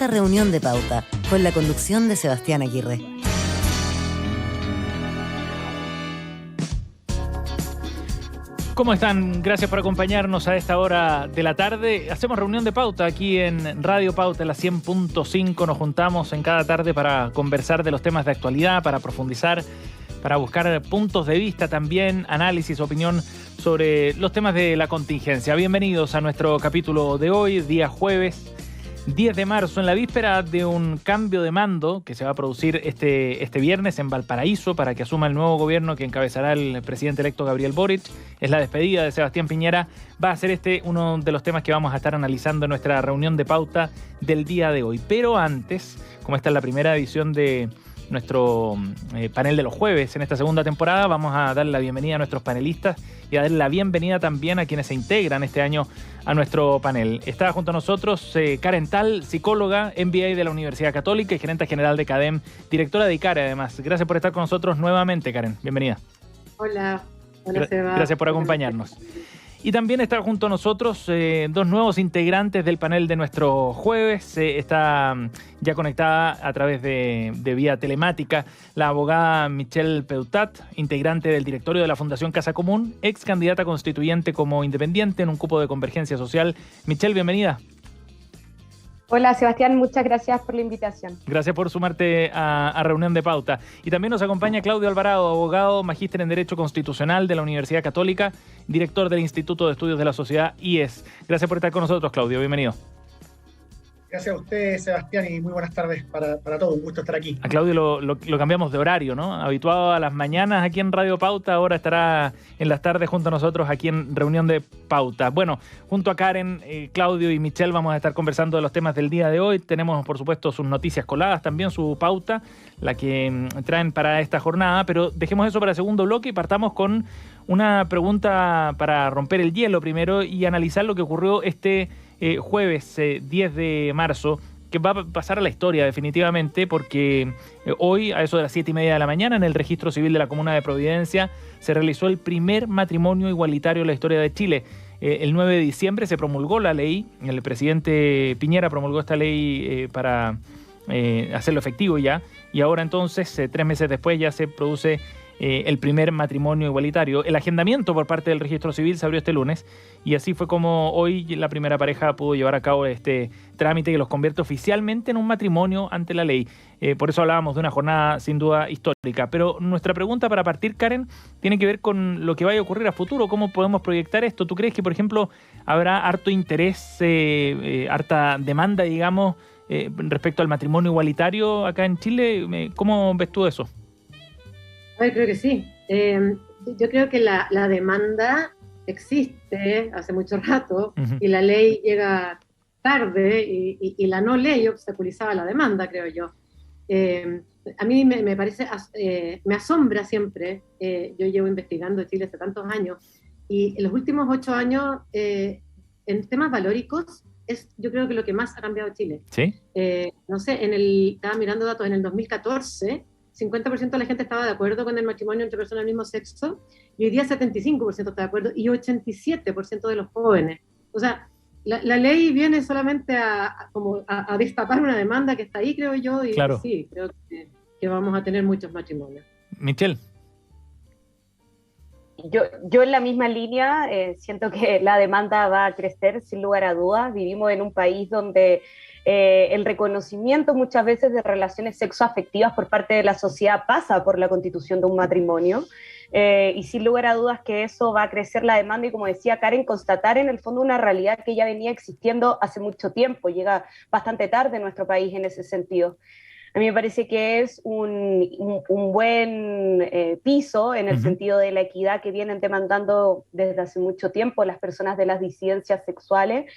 comienza Reunión de Pauta, con la conducción de Sebastián Aguirre. ¿Cómo están? Gracias por acompañarnos a esta hora de la tarde. Hacemos Reunión de Pauta aquí en Radio Pauta, la 100.5. Nos juntamos en cada tarde para conversar de los temas de actualidad, para profundizar, para buscar puntos de vista también, análisis, opinión sobre los temas de la contingencia. Bienvenidos a nuestro capítulo de hoy, día jueves 10 de marzo, en la víspera de un cambio de mando que se va a producir este viernes en Valparaíso para que asuma el nuevo gobierno que encabezará el presidente electo Gabriel Boric. Es la despedida de Sebastián Piñera. Va a ser uno de los temas que vamos a estar analizando en nuestra reunión de pauta del día de hoy. Pero antes, como esta es la primera edición de nuestro panel de los jueves en esta segunda temporada, vamos a darle la bienvenida a nuestros panelistas y a darle la bienvenida también a quienes se integran este año a nuestro panel. Está junto a nosotros Karen Tal, psicóloga, MBA de la Universidad Católica y gerente general de CADEM, directora de ICARE además. Gracias por estar con nosotros nuevamente, Karen. Bienvenida. Hola Seba. Gracias por acompañarnos. Y también está junto a nosotros dos nuevos integrantes del panel de nuestro jueves. Está ya conectada a través de vía telemática la abogada Michelle Peutat, integrante del directorio de la Fundación Casa Común, ex candidata constituyente como independiente en un cupo de Convergencia Social. Michelle, bienvenida. Hola Sebastián, muchas gracias por la invitación. Gracias por sumarte a Reunión de Pauta. Y también nos acompaña Claudio Alvarado, abogado, magíster en Derecho Constitucional de la Universidad Católica, director del Instituto de Estudios de la Sociedad, IES. Gracias por estar con nosotros, Claudio. Bienvenido. Gracias a usted, Sebastián, y muy buenas tardes para todos. Un gusto estar aquí. A Claudio lo cambiamos de horario, ¿no? Habituado a las mañanas aquí en Radio Pauta, ahora estará en las tardes junto a nosotros aquí en Reunión de Pauta. Bueno, junto a Karen, Claudio y Michelle vamos a estar conversando de los temas del día de hoy. Tenemos, por supuesto, sus noticias coladas, también su pauta, la que traen para esta jornada, pero dejemos eso para el segundo bloque y partamos con una pregunta para romper el hielo primero y analizar lo que ocurrió jueves 10 de marzo, que va a pasar a la historia definitivamente, porque hoy, a eso de las 7:30 de la mañana, en el registro civil de la Comuna de Providencia, se realizó el primer matrimonio igualitario en la historia de Chile. El 9 de diciembre se promulgó la ley, el presidente Piñera promulgó esta ley para hacerlo efectivo ya, y ahora entonces, 3 meses después, ya se produce el primer matrimonio igualitario. El agendamiento por parte del registro civil se abrió este lunes y así fue como hoy la primera pareja pudo llevar a cabo este trámite que los convierte oficialmente en un matrimonio ante la ley. Por eso hablábamos de una jornada sin duda histórica. Pero nuestra pregunta para partir, Karen, tiene que ver con lo que vaya a ocurrir a futuro. ¿Cómo podemos proyectar esto? ¿Tú crees que, por ejemplo, habrá harto interés, harta demanda, digamos, respecto al matrimonio igualitario acá en Chile? ¿Cómo ves tú eso? Creo que sí. Yo creo que la demanda existe hace mucho rato y la ley llega tarde y la no ley obstaculizaba la demanda, creo yo. A mí me parece, me asombra siempre, yo llevo investigando Chile hace tantos años y en los últimos 8 años en temas valóricos yo creo que lo que más ha cambiado Chile. ¿Sí? No sé, estaba mirando datos, en el 2014 50% de la gente estaba de acuerdo con el matrimonio entre personas del mismo sexo, y hoy día 75% está de acuerdo, y 87% de los jóvenes. O sea, la ley viene solamente a destapar una demanda que está ahí, creo yo, y claro. Sí, creo que vamos a tener muchos matrimonios. Michelle. Yo en la misma línea siento que la demanda va a crecer sin lugar a dudas. Vivimos en un país donde el reconocimiento muchas veces de relaciones sexoafectivas por parte de la sociedad pasa por la constitución de un matrimonio, y sin lugar a dudas que eso va a crecer la demanda y, como decía Karen, constatar en el fondo una realidad que ya venía existiendo hace mucho tiempo, llega bastante tarde en nuestro país en ese sentido. A mí me parece que es un buen piso en el sentido de la equidad que vienen demandando desde hace mucho tiempo las personas de las disidencias sexuales,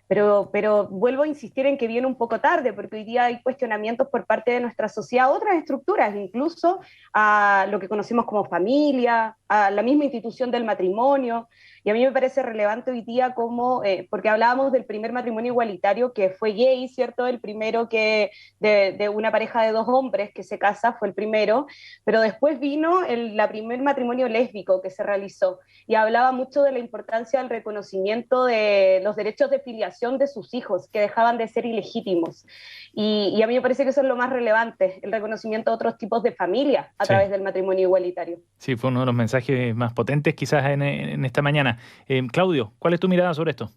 pero vuelvo a insistir en que viene un poco tarde, porque hoy día hay cuestionamientos por parte de nuestra sociedad, otras estructuras, incluso a lo que conocemos como familia, a la misma institución del matrimonio. Y a mí me parece relevante hoy día como, porque hablábamos del primer matrimonio igualitario que fue gay, ¿cierto? El primero que de una pareja de 2 hombres que se casa fue el primero, pero después vino la primer matrimonio lésbico que se realizó y hablaba mucho de la importancia del reconocimiento de los derechos de filiación de sus hijos, que dejaban de ser ilegítimos. Y a mí me parece que eso es lo más relevante, el reconocimiento de otros tipos de familia a través del matrimonio igualitario. Sí, fue uno de los mensajes más potentes quizás en esta mañana. Claudio, ¿cuál es tu mirada sobre esto?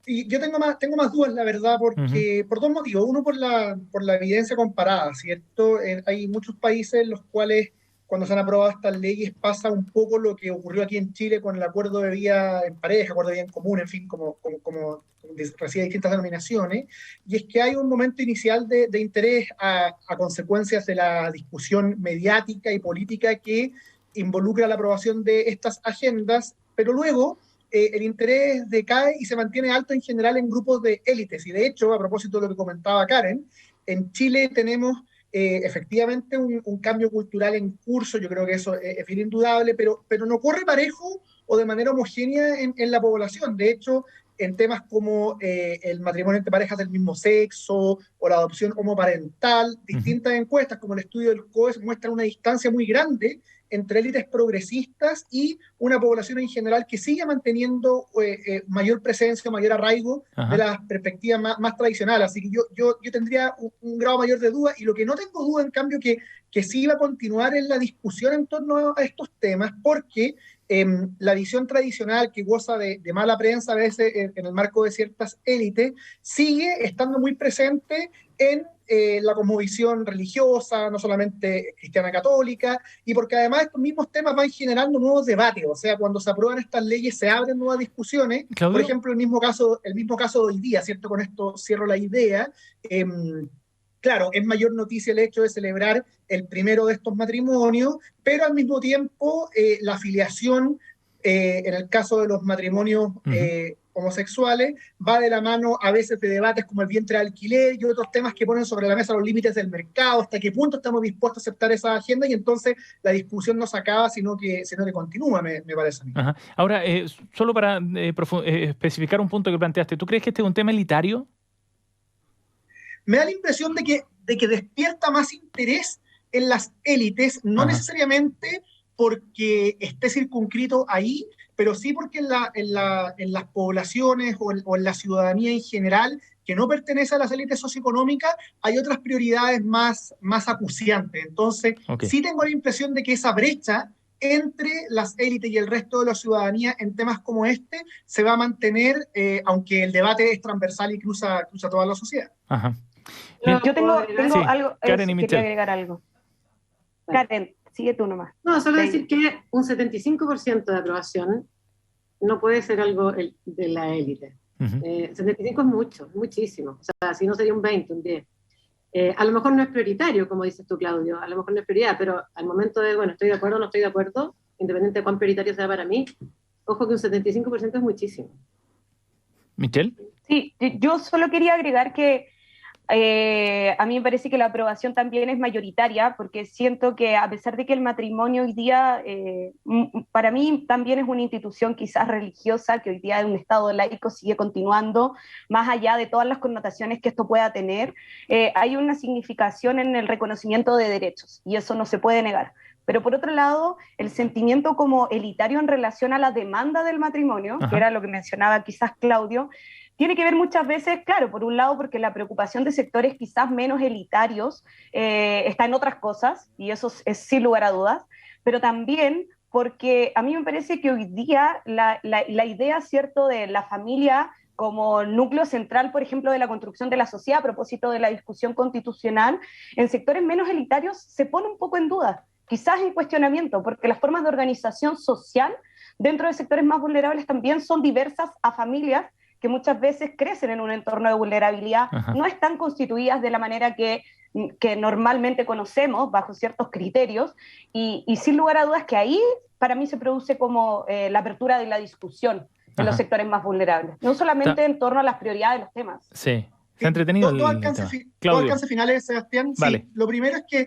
Sí, yo tengo más dudas, la verdad, porque por 2 motivos. Uno, por la evidencia comparada, ¿cierto? Hay muchos países en los cuales, cuando se han aprobado estas leyes, pasa un poco lo que ocurrió aquí en Chile con el acuerdo de vida en pareja, acuerdo de vida en común, en fin, como recibe distintas denominaciones, y es que hay un momento inicial de interés a consecuencias de la discusión mediática y política que involucra la aprobación de estas agendas, pero luego el interés decae y se mantiene alto en general en grupos de élites. Y de hecho, a propósito de lo que comentaba Karen, en Chile tenemos efectivamente un cambio cultural en curso. Yo creo que eso es bien indudable, pero no corre parejo o de manera homogénea en la población. De hecho, en temas como el matrimonio entre parejas del mismo sexo o la adopción homoparental, distintas encuestas como el estudio del COES muestran una distancia muy grande entre élites progresistas y una población en general que sigue manteniendo mayor presencia, mayor arraigo de las perspectivas más tradicionales. Así que yo tendría un grado mayor de duda, y lo que no tengo duda, en cambio, que sí va a continuar en la discusión en torno a estos temas, porque la visión tradicional que goza de mala prensa a veces en el marco de ciertas élites sigue estando muy presente en la cosmovisión religiosa, no solamente cristiana católica, y porque además estos mismos temas van generando nuevos debates. O sea, cuando se aprueban estas leyes se abren nuevas discusiones. ¿Claudio? Por ejemplo, el mismo caso de hoy día, ¿cierto? Con esto cierro la idea. Claro, es mayor noticia el hecho de celebrar el primero de estos matrimonios, pero al mismo tiempo la afiliación, en el caso de los matrimonios homosexuales, va de la mano a veces de debates como el vientre de alquiler y otros temas que ponen sobre la mesa los límites del mercado, hasta qué punto estamos dispuestos a aceptar esa agenda, y entonces la discusión no se acaba, sino que continúa, me parece a mí. Ajá. Ahora, solo para especificar un punto que planteaste, ¿tú crees que este es un tema elitario? Me da la impresión de que despierta más interés en las élites, no necesariamente porque esté circunscrito ahí, pero sí porque en las poblaciones o en la ciudadanía en general que no pertenece a las élites socioeconómicas hay otras prioridades más acuciantes. Entonces, sí tengo la impresión de que esa brecha entre las élites y el resto de la ciudadanía en temas como este se va a mantener, aunque el debate es transversal y cruza toda la sociedad. Ajá. Yo tengo algo, Karen y Michelle. quería agregar algo. Karen, sigue tú nomás. No, solo decir que un 75% de aprobación no puede ser algo de la élite. 75 es mucho, muchísimo. O sea, si no sería un 20, un 10. A lo mejor no es prioritario, como dices tú, Claudio, a lo mejor no es prioridad, pero al momento de, bueno, estoy de acuerdo o no estoy de acuerdo, independiente de cuán prioritario sea para mí, ojo que un 75% es muchísimo. ¿Michelle? Sí, yo solo quería agregar que a mí me parece que la aprobación también es mayoritaria, porque siento que a pesar de que el matrimonio hoy día, para mí también es una institución quizás religiosa, que hoy día en un estado laico sigue continuando, más allá de todas las connotaciones que esto pueda tener, hay una significación en el reconocimiento de derechos, y eso no se puede negar. Pero por otro lado, el sentimiento como elitario en relación a la demanda del matrimonio, que era lo que mencionaba quizás Claudio, tiene que ver muchas veces, claro, por un lado porque la preocupación de sectores quizás menos elitarios está en otras cosas, y eso es sin lugar a dudas, pero también porque a mí me parece que hoy día la idea, ¿cierto?, de la familia como núcleo central, por ejemplo, de la construcción de la sociedad, a propósito de la discusión constitucional, en sectores menos elitarios se pone un poco en duda, quizás en cuestionamiento, porque las formas de organización social dentro de sectores más vulnerables también son diversas a familias que muchas veces crecen en un entorno de vulnerabilidad, no están constituidas de la manera que normalmente conocemos, bajo ciertos criterios, y sin lugar a dudas que ahí para mí se produce como la apertura de la discusión en los sectores más vulnerables, no solamente en torno a las prioridades de los temas. Sí, se ha entretenido Dos alcances finales, Sebastián. Vale. Sí, lo primero es que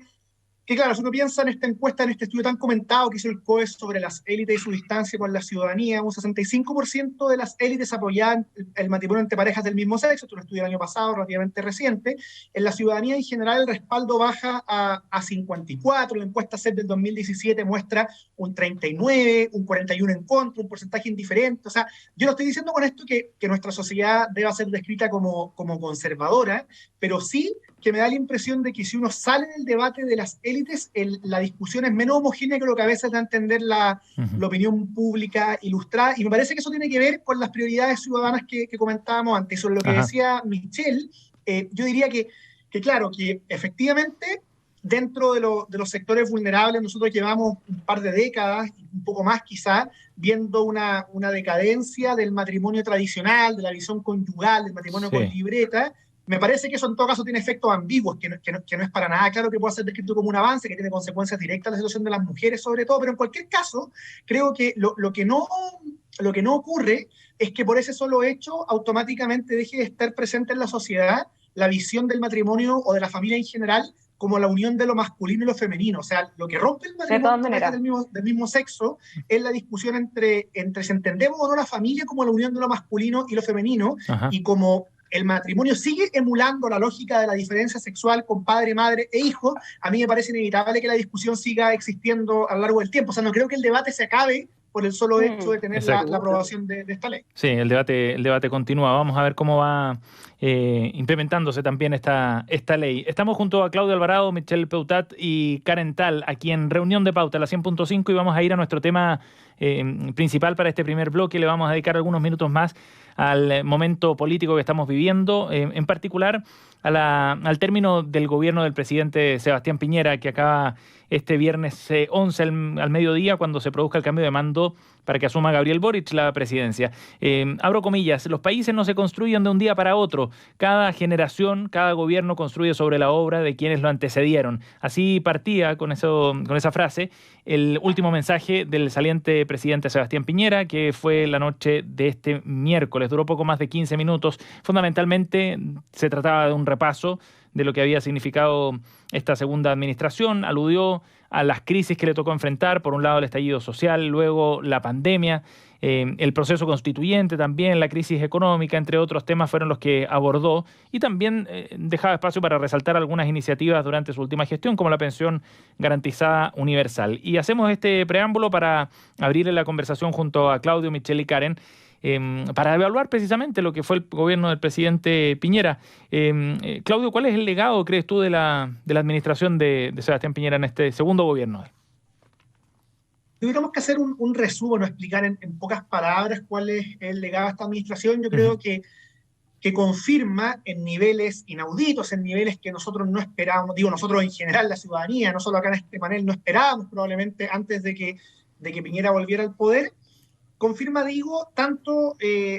que claro, si uno piensa en esta encuesta, en este estudio tan comentado que hizo el COE sobre las élites y su distancia con la ciudadanía, un 65% de las élites apoyaban el matrimonio entre parejas del mismo sexo, esto lo estudié el año pasado, relativamente reciente. En la ciudadanía en general el respaldo baja a 54, la encuesta CEP del 2017 muestra un 39, un 41 en contra, un porcentaje indiferente. O sea, yo no estoy diciendo con esto que nuestra sociedad deba ser descrita como conservadora, pero sí que me da la impresión de que si uno sale del debate de las élites, la discusión es menos homogénea que lo que a veces da a entender la opinión pública ilustrada, y me parece que eso tiene que ver con las prioridades ciudadanas que comentábamos antes. Sobre lo que decía Michelle, yo diría que claro, que efectivamente dentro de los sectores vulnerables nosotros llevamos un par de décadas, un poco más quizá, viendo una decadencia del matrimonio tradicional, de la visión conyugal, del matrimonio con libreta. Me parece que eso en todo caso tiene efectos ambiguos, que no es para nada claro que pueda ser descrito como un avance, que tiene consecuencias directas en la situación de las mujeres sobre todo, pero en cualquier caso, creo que lo que no ocurre es que por ese solo hecho automáticamente deje de estar presente en la sociedad la visión del matrimonio o de la familia en general como la unión de lo masculino y lo femenino. O sea, lo que rompe el matrimonio del mismo sexo es la discusión entre si entendemos o no la familia como la unión de lo masculino y lo femenino, y como el matrimonio sigue emulando la lógica de la diferencia sexual con padre, madre e hijo, a mí me parece inevitable que la discusión siga existiendo a lo largo del tiempo. O sea, no creo que el debate se acabe por el solo hecho de tener la aprobación de esta ley. Sí, el debate continúa. Vamos a ver cómo va implementándose también esta ley. Estamos junto a Claudio Alvarado, Michelle Peutat y Karen Tal, aquí en Reunión de Pauta, la 100.5, y vamos a ir a nuestro tema principal para este primer bloque. Le vamos a dedicar algunos minutos más al momento político que estamos viviendo, en particular al término del gobierno del presidente Sebastián Piñera, que acaba este viernes 11 al mediodía, cuando se produzca el cambio de mando para que asuma Gabriel Boric la presidencia. Abro comillas: los países no se construyen de un día para otro. Cada generación, cada gobierno construye sobre la obra de quienes lo antecedieron. Así partía con esa frase el último mensaje del saliente presidente Sebastián Piñera, que fue la noche de este miércoles. Duró poco más de 15 minutos. Fundamentalmente se trataba de un repaso de lo que había significado esta segunda administración. Aludió a las crisis que le tocó enfrentar: por un lado el estallido social, luego la pandemia, el proceso constituyente también, la crisis económica, entre otros temas fueron los que abordó, y también dejaba espacio para resaltar algunas iniciativas durante su última gestión, como la pensión garantizada universal. Y hacemos este preámbulo para abrirle la conversación junto a Claudio, Michelle y Karen, para evaluar precisamente lo que fue el gobierno del presidente Piñera. Claudio, ¿cuál es el legado, crees tú, de la administración de Sebastián Piñera en este segundo gobierno? Tuviéramos que hacer un resumen, o explicar en pocas palabras cuál es el legado de esta administración. Yo creo que confirma en niveles inauditos, en niveles que nosotros no esperábamos, digo nosotros en general, la ciudadanía, no solo acá en este panel, no esperábamos probablemente antes de que Piñera volviera al poder. Confirma, digo, tanto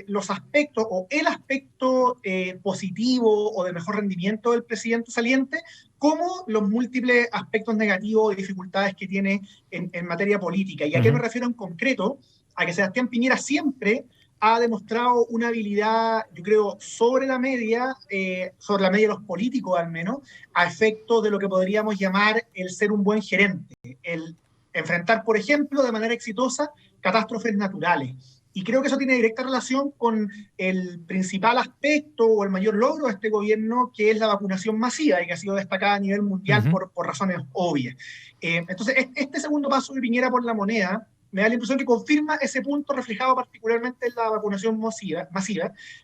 los aspectos o el aspecto positivo o de mejor rendimiento del presidente saliente, como los múltiples aspectos negativos y dificultades que tiene en materia política. ¿Y a qué me refiero en concreto? A que Sebastián Piñera siempre ha demostrado una habilidad, yo creo, sobre la media de los políticos al menos, a efecto de lo que podríamos llamar el ser un buen gerente, el enfrentar, por ejemplo, de manera exitosa catástrofes naturales. Y creo que eso tiene directa relación con el principal aspecto o el mayor logro de este gobierno, que es la vacunación masiva, y que ha sido destacada a nivel mundial por razones obvias. Entonces, este segundo paso de Piñera por la moneda me da la impresión que confirma ese punto reflejado particularmente en la vacunación masiva,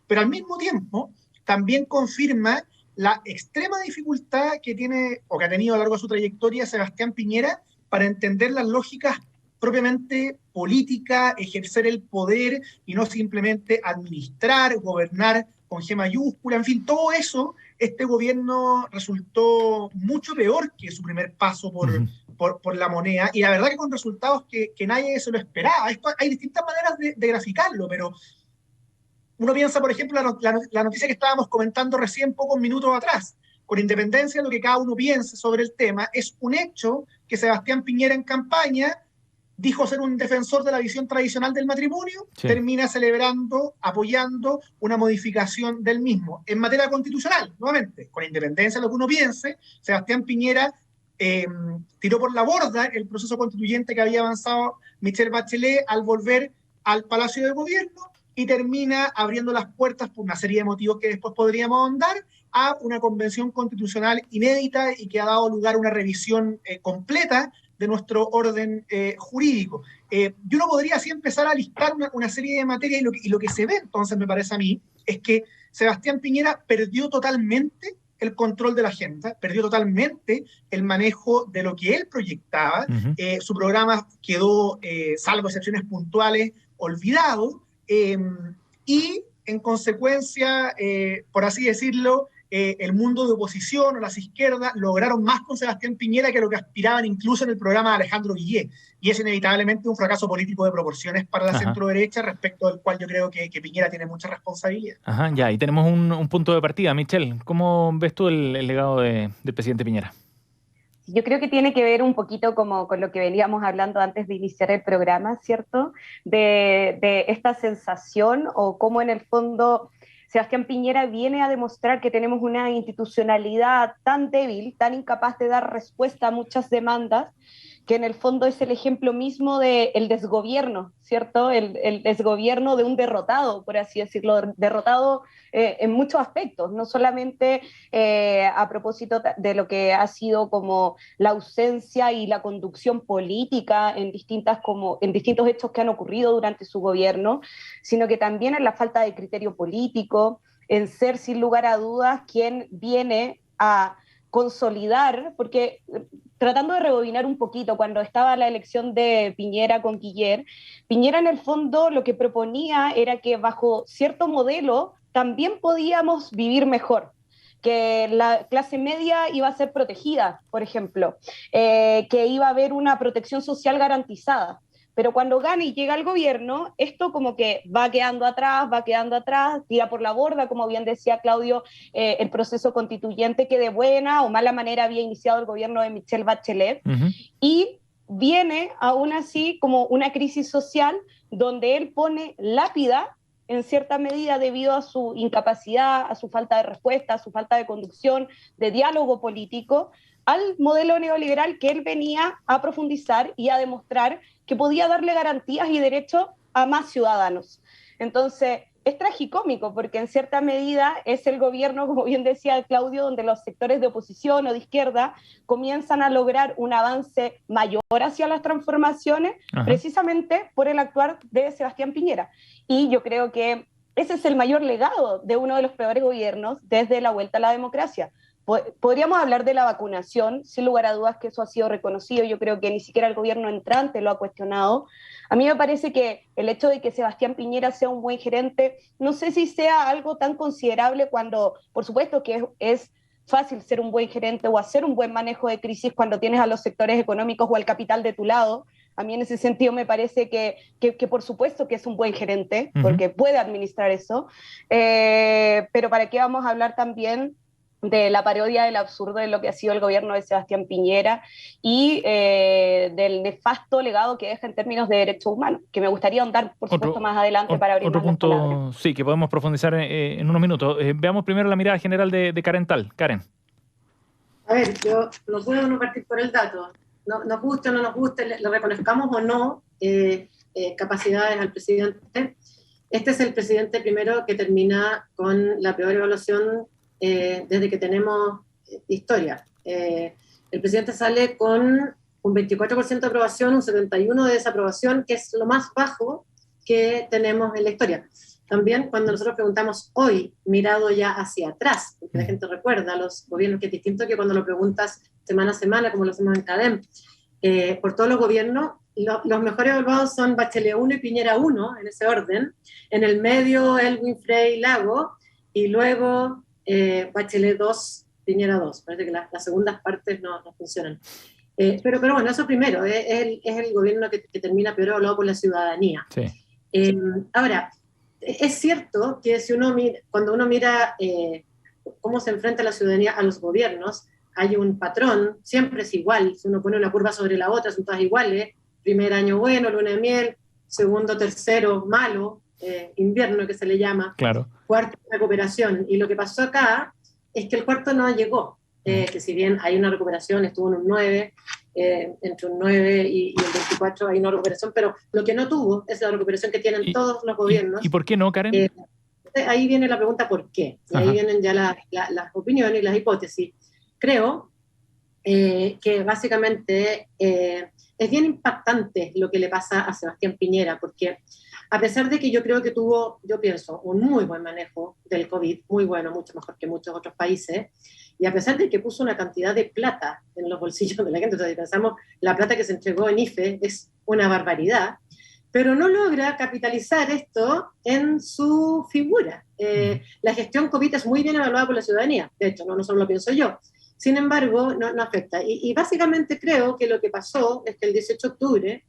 pero al mismo tiempo también confirma la extrema dificultad que tiene o que ha tenido a lo largo de su trayectoria Sebastián Piñera para entender las lógicas propiamente política, ejercer el poder y no simplemente administrar, gobernar con G mayúscula. En fin, todo eso, este gobierno resultó mucho peor que su primer paso por la moneda, y la verdad que con resultados que nadie se lo esperaba. Esto, hay distintas maneras de graficarlo, pero uno piensa, por ejemplo, la noticia que estábamos comentando recién pocos minutos atrás. Con independencia de lo que cada uno piense sobre el tema, es un hecho que Sebastián Piñera en campaña dijo ser un defensor de la visión tradicional del matrimonio, termina celebrando, apoyando una modificación del mismo. En materia constitucional, nuevamente, con independencia de lo que uno piense, Sebastián Piñera tiró por la borda el proceso constituyente que había avanzado Michelle Bachelet al volver al Palacio de Gobierno y termina abriendo las puertas, por una serie de motivos que después podríamos ahondar, a una convención constitucional inédita y que ha dado lugar a una revisión completa de nuestro orden jurídico. Yo no podría así empezar a listar una serie de materias y lo que se ve entonces, me parece a mí, es que Sebastián Piñera perdió totalmente el control de la agenda, perdió totalmente el manejo de lo que él proyectaba, su programa quedó, salvo excepciones puntuales, olvidado, y en consecuencia, por así decirlo, el mundo de oposición o las izquierdas lograron más con Sebastián Piñera que lo que aspiraban incluso en el programa de Alejandro Guillé, y es inevitablemente un fracaso político de proporciones para la centro-derecha, respecto del cual yo creo que Piñera tiene mucha responsabilidad. Ajá, ya, y tenemos un punto de partida. Michelle, ¿cómo ves tú el legado del presidente Piñera? Yo creo que tiene que ver un poquito como con lo que veníamos hablando antes de iniciar el programa, ¿cierto? De esta sensación o cómo en el fondo Sebastián Piñera viene a demostrar que tenemos una institucionalidad tan débil, tan incapaz de dar respuesta a muchas demandas, que en el fondo es el ejemplo mismo del desgobierno, ¿cierto? El desgobierno de un derrotado, por así decirlo, derrotado en muchos aspectos, no solamente a propósito de lo que ha sido como la ausencia y la conducción política en distintos hechos que han ocurrido durante su gobierno, sino que también en la falta de criterio político, en ser sin lugar a dudas quien viene a consolidar, porque tratando de rebobinar un poquito, cuando estaba la elección de Piñera con Guiller, Piñera en el fondo lo que proponía era que bajo cierto modelo también podíamos vivir mejor, que la clase media iba a ser protegida, por ejemplo, que iba a haber una protección social garantizada. Pero cuando gana y llega al gobierno, esto como que va quedando atrás, tira por la borda, como bien decía Claudio, el proceso constituyente que de buena o mala manera había iniciado el gobierno de Michelle Bachelet, y viene aún así como una crisis social donde él pone lápida en cierta medida debido a su incapacidad, a su falta de respuesta, a su falta de conducción, de diálogo político, al modelo neoliberal que él venía a profundizar y a demostrar que podía darle garantías y derechos a más ciudadanos. Entonces, es tragicómico porque en cierta medida es el gobierno, como bien decía Claudio, donde los sectores de oposición o de izquierda comienzan a lograr un avance mayor hacia las transformaciones, precisamente por el actuar de Sebastián Piñera. Y yo creo que ese es el mayor legado de uno de los peores gobiernos desde la vuelta a la democracia. Podríamos hablar de la vacunación, sin lugar a dudas que eso ha sido reconocido, yo creo que ni siquiera el gobierno entrante lo ha cuestionado. A mí me parece que el hecho de que Sebastián Piñera sea un buen gerente, no sé si sea algo tan considerable cuando, por supuesto que es fácil ser un buen gerente o hacer un buen manejo de crisis cuando tienes a los sectores económicos o al capital de tu lado. A mí en ese sentido me parece que por supuesto que es un buen gerente, porque puede administrar eso, pero ¿para qué vamos a hablar también de la parodia del absurdo de lo que ha sido el gobierno de Sebastián Piñera y del nefasto legado que deja en términos de derechos humanos, que me gustaría ahondar, por supuesto, más adelante para abrir otro más punto, las palabras. sí, que podemos profundizar en unos minutos. Veamos primero la mirada general de Karen Tal. Karen. A ver, yo no puedo no partir por el dato. Nos guste o no nos guste, le reconozcamos o no capacidades al presidente. Este es el presidente primero que termina con la peor evaluación desde que tenemos historia. El presidente sale con un 24% de aprobación, un 71% de desaprobación, que es lo más bajo que tenemos en la historia. También cuando nosotros preguntamos hoy, mirado ya hacia atrás, porque la gente recuerda a los gobiernos, que es distinto que cuando lo preguntas semana a semana, como lo hacemos en CADEM, por todos los gobiernos, los mejores evaluados son Bachelet 1 y Piñera 1, en ese orden. En el medio, Elwin, Frey, Lago, y luego Bachelet 2, Piñera 2. Parece que las segundas partes no funcionan. Pero bueno, eso primero, es el gobierno que termina peor evaluado por la ciudadanía. Sí. Ahora, es cierto que cuando uno mira cómo se enfrenta la ciudadanía a los gobiernos, hay un patrón, siempre es igual. Si uno pone una curva sobre la otra, son todas iguales. Primer año bueno, luna de miel. Segundo, tercero, malo. Invierno, que se le llama. Claro. Cuarto, recuperación. Y lo que pasó acá es que el cuarto no llegó. que si bien hay una recuperación, estuvo en un 9, entre un 9 y el 24 hay una recuperación, pero lo que no tuvo es la recuperación que tienen todos los gobiernos. ¿Y por qué no, Karen? Ahí viene la pregunta ¿por qué? Y ahí vienen ya las opiniones y las hipótesis. Creo que básicamente es bien impactante lo que le pasa a Sebastián Piñera, porque a pesar de que yo creo que tuvo, yo pienso, un muy buen manejo del COVID, muy bueno, mucho mejor que muchos otros países, y a pesar de que puso una cantidad de plata en los bolsillos de la gente, entonces pensamos, la plata que se entregó en IFE es una barbaridad, pero no logra capitalizar esto en su figura. La gestión COVID es muy bien evaluada por la ciudadanía, de hecho, no solo lo pienso yo. Sin embargo, no afecta. Y básicamente creo que lo que pasó es que el 18 de octubre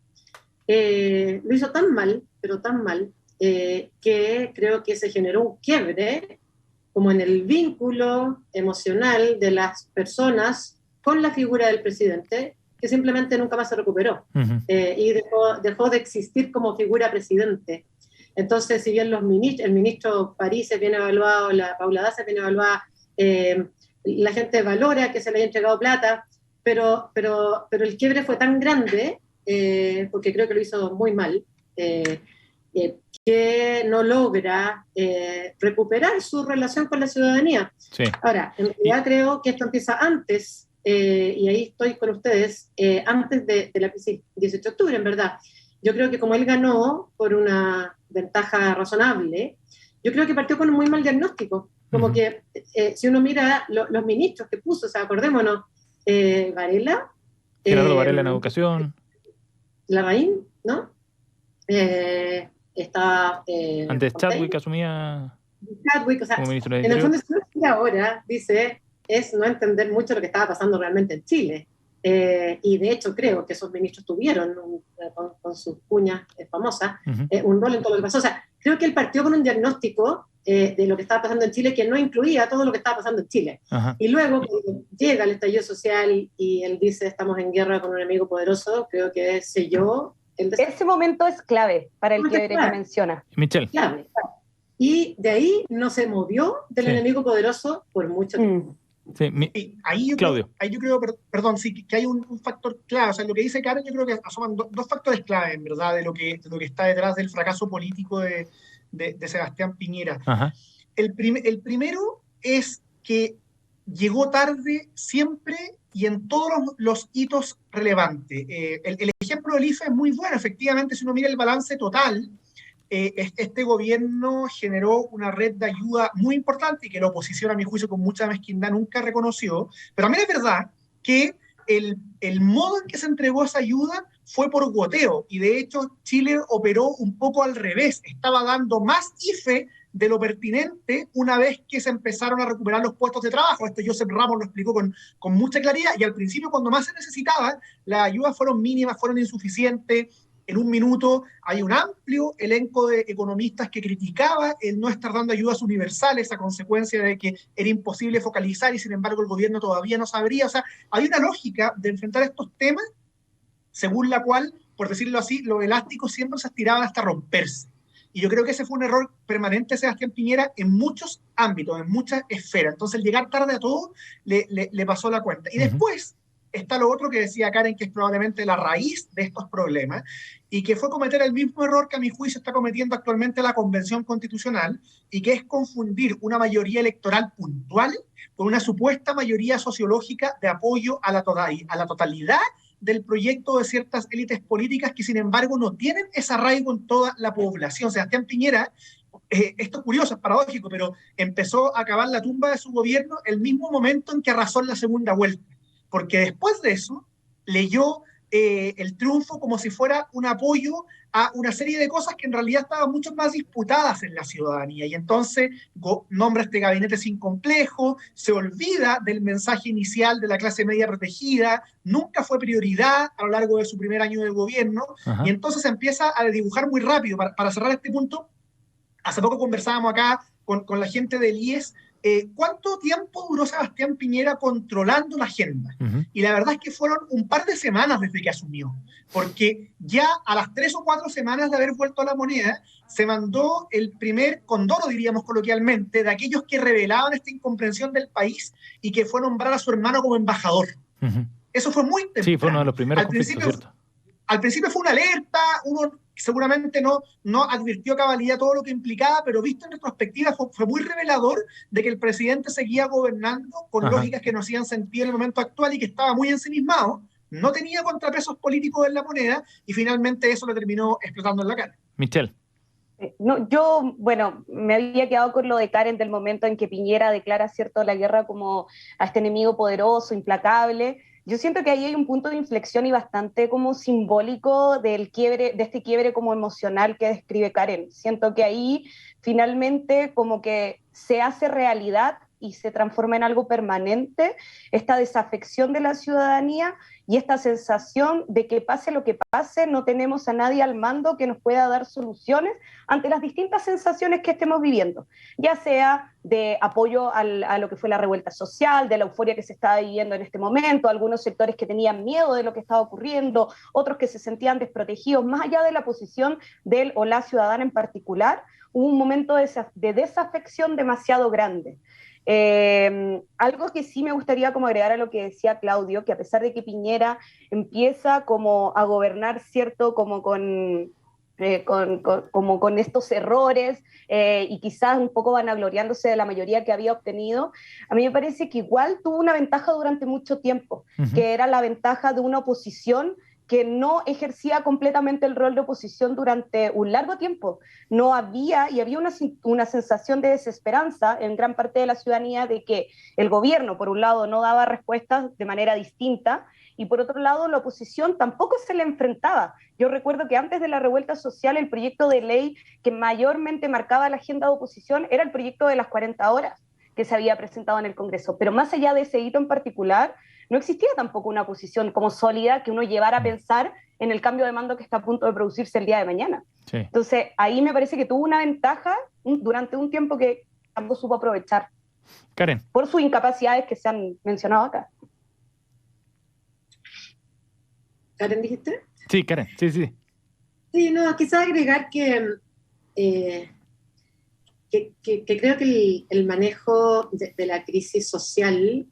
lo hizo tan mal, pero tan mal, que creo que se generó un quiebre como en el vínculo emocional de las personas con la figura del presidente, que simplemente nunca más se recuperó. Y dejó de existir como figura presidente. Entonces, si bien el ministro París es bien evaluado, la Paula Daza es bien evaluada, la gente valora que se le haya entregado plata, pero el quiebre fue tan grande, porque creo que lo hizo muy mal, que no logra recuperar su relación con la ciudadanía. Sí. Ahora, en realidad creo que esto empieza antes, y ahí estoy con ustedes, antes de la crisis 18 de octubre, en verdad. Yo creo que como él ganó por una ventaja razonable, yo creo que partió con un muy mal diagnóstico. Como que si uno mira los ministros que puso, o sea, acordémonos, Varela. Gerardo Varela en educación. Larraín, ¿no? Está... Antes Chadwick asumía Chadwick, o sea, como ministro de en el Interior. fondo, lo que ahora dice es no entender mucho lo que estaba pasando realmente en Chile. Y de hecho creo que esos ministros tuvieron, con sus cuñas famosas, un rol en todo lo que pasó. O sea, creo que él partió con un diagnóstico de lo que estaba pasando en Chile que no incluía todo lo que estaba pasando en Chile. Y luego, cuando llega el estallido social y él dice estamos en guerra con un enemigo poderoso, creo que selló el Ese momento es clave para el quiebre que menciona. Michelle. Clave. Y de ahí no se movió del enemigo poderoso por mucho tiempo. Sí, ahí yo Claudio. Creo, perdón, sí, que hay un factor clave. O sea, lo que dice Karen, yo creo que asoman dos factores clave, en verdad, de lo que está detrás del fracaso político de Sebastián Piñera. El primero es que llegó tarde siempre y en todos los hitos relevantes. El ejemplo del IFE es muy bueno. Efectivamente, si uno mira el balance total, este gobierno generó una red de ayuda muy importante y que la oposición, a mi juicio, con mucha mezquindad nunca reconoció. Pero también es verdad que el modo en que se entregó esa ayuda fue por goteo, y de hecho Chile operó un poco al revés, estaba dando más IFE de lo pertinente una vez que se empezaron a recuperar los puestos de trabajo. Esto Josep Ramos lo explicó con mucha claridad, y al principio, cuando más se necesitaba, las ayudas fueron mínimas, fueron insuficientes. En un minuto hay un amplio elenco de economistas que criticaba el no estar dando ayudas universales a consecuencia de que era imposible focalizar, y sin embargo el gobierno todavía no sabría. O sea, hay una lógica de enfrentar estos temas según la cual, por decirlo así, los elásticos siempre se estiraban hasta romperse. Y yo creo que ese fue un error permanente de Sebastián Piñera en muchos ámbitos, en muchas esferas. Entonces, el llegar tarde a todo le pasó la cuenta. Y después está lo otro que decía Karen, que es probablemente la raíz de estos problemas, y que fue cometer el mismo error que a mi juicio está cometiendo actualmente la Convención Constitucional, y que es confundir una mayoría electoral puntual con una supuesta mayoría sociológica de apoyo a la totalidad del proyecto de ciertas élites políticas que, sin embargo, no tienen ese arraigo en toda la población. Sebastián Piñera, esto es curioso, es paradójico, pero empezó a cavar la tumba de su gobierno el mismo momento en que arrasó en la segunda vuelta, porque después de eso leyó el triunfo como si fuera un apoyo a una serie de cosas que en realidad estaban mucho más disputadas en la ciudadanía, y entonces nombra este gabinete sin complejo, se olvida del mensaje inicial de la clase media protegida, nunca fue prioridad a lo largo de su primer año de gobierno. Y entonces empieza a dibujar muy rápido. Para cerrar este punto, hace poco conversábamos acá con la gente del IES ¿cuánto tiempo duró Sebastián Piñera controlando la agenda? Y la verdad es que fueron un par de semanas desde que asumió, porque ya a las 3 o 4 semanas de haber vuelto a la moneda, se mandó el primer condoro, diríamos coloquialmente, de aquellos que revelaban esta incomprensión del país y que fue a nombrar a su hermano como embajador. Eso fue muy temprano. Sí, fue uno de los primeros conflictos, ¿cierto? Al principio fue una alerta, uno seguramente no advirtió a cabalidad todo lo que implicaba, pero visto en retrospectiva fue muy revelador de que el presidente seguía gobernando con lógicas que no hacían sentido en el momento actual y que estaba muy ensimismado, no tenía contrapesos políticos en la moneda y finalmente eso le terminó explotando en la cara. Michelle. No, yo, bueno, me había quedado con lo de Karen del momento en que Piñera declara, cierto, la guerra como a este enemigo poderoso, implacable. Yo siento que ahí hay un punto de inflexión y bastante como simbólico del quiebre, de este quiebre como emocional que describe Karen. Siento que ahí finalmente como que se hace realidad y se transforma en algo permanente esta desafección de la ciudadanía y esta sensación de que pase lo que pase, no tenemos a nadie al mando que nos pueda dar soluciones ante las distintas sensaciones que estemos viviendo, ya sea de apoyo a lo que fue la revuelta social, de la euforia que se estaba viviendo en este momento, algunos sectores que tenían miedo de lo que estaba ocurriendo, otros que se sentían desprotegidos, más allá de la posición del o la ciudadana en particular, hubo un momento de desafección demasiado grande. Algo que sí me gustaría como agregar a lo que decía Claudio, que a pesar de que Piñera empieza como a gobernar, cierto, como con estos errores y quizás un poco vanagloriándose de la mayoría que había obtenido, a mí me parece que igual tuvo una ventaja durante mucho tiempo, que era la ventaja de una oposición que no ejercía completamente el rol de oposición durante un largo tiempo. No había, y había una sensación de desesperanza en gran parte de la ciudadanía de que el gobierno, por un lado, no daba respuestas de manera distinta, y por otro lado, la oposición tampoco se le enfrentaba. Yo recuerdo que antes de la revuelta social, el proyecto de ley que mayormente marcaba la agenda de oposición era el proyecto de las 40 horas que se había presentado en el Congreso. Pero más allá de ese hito en particular, no existía tampoco una posición como sólida que uno llevara a pensar en el cambio de mando que está a punto de producirse el día de mañana. Sí. Entonces, ahí me parece que tuvo una ventaja durante un tiempo que tampoco supo aprovechar. Karen. Por sus incapacidades que se han mencionado acá. ¿Karen dijiste? Sí, Karen, sí. Sí, no, quizás agregar que creo que el manejo de la crisis social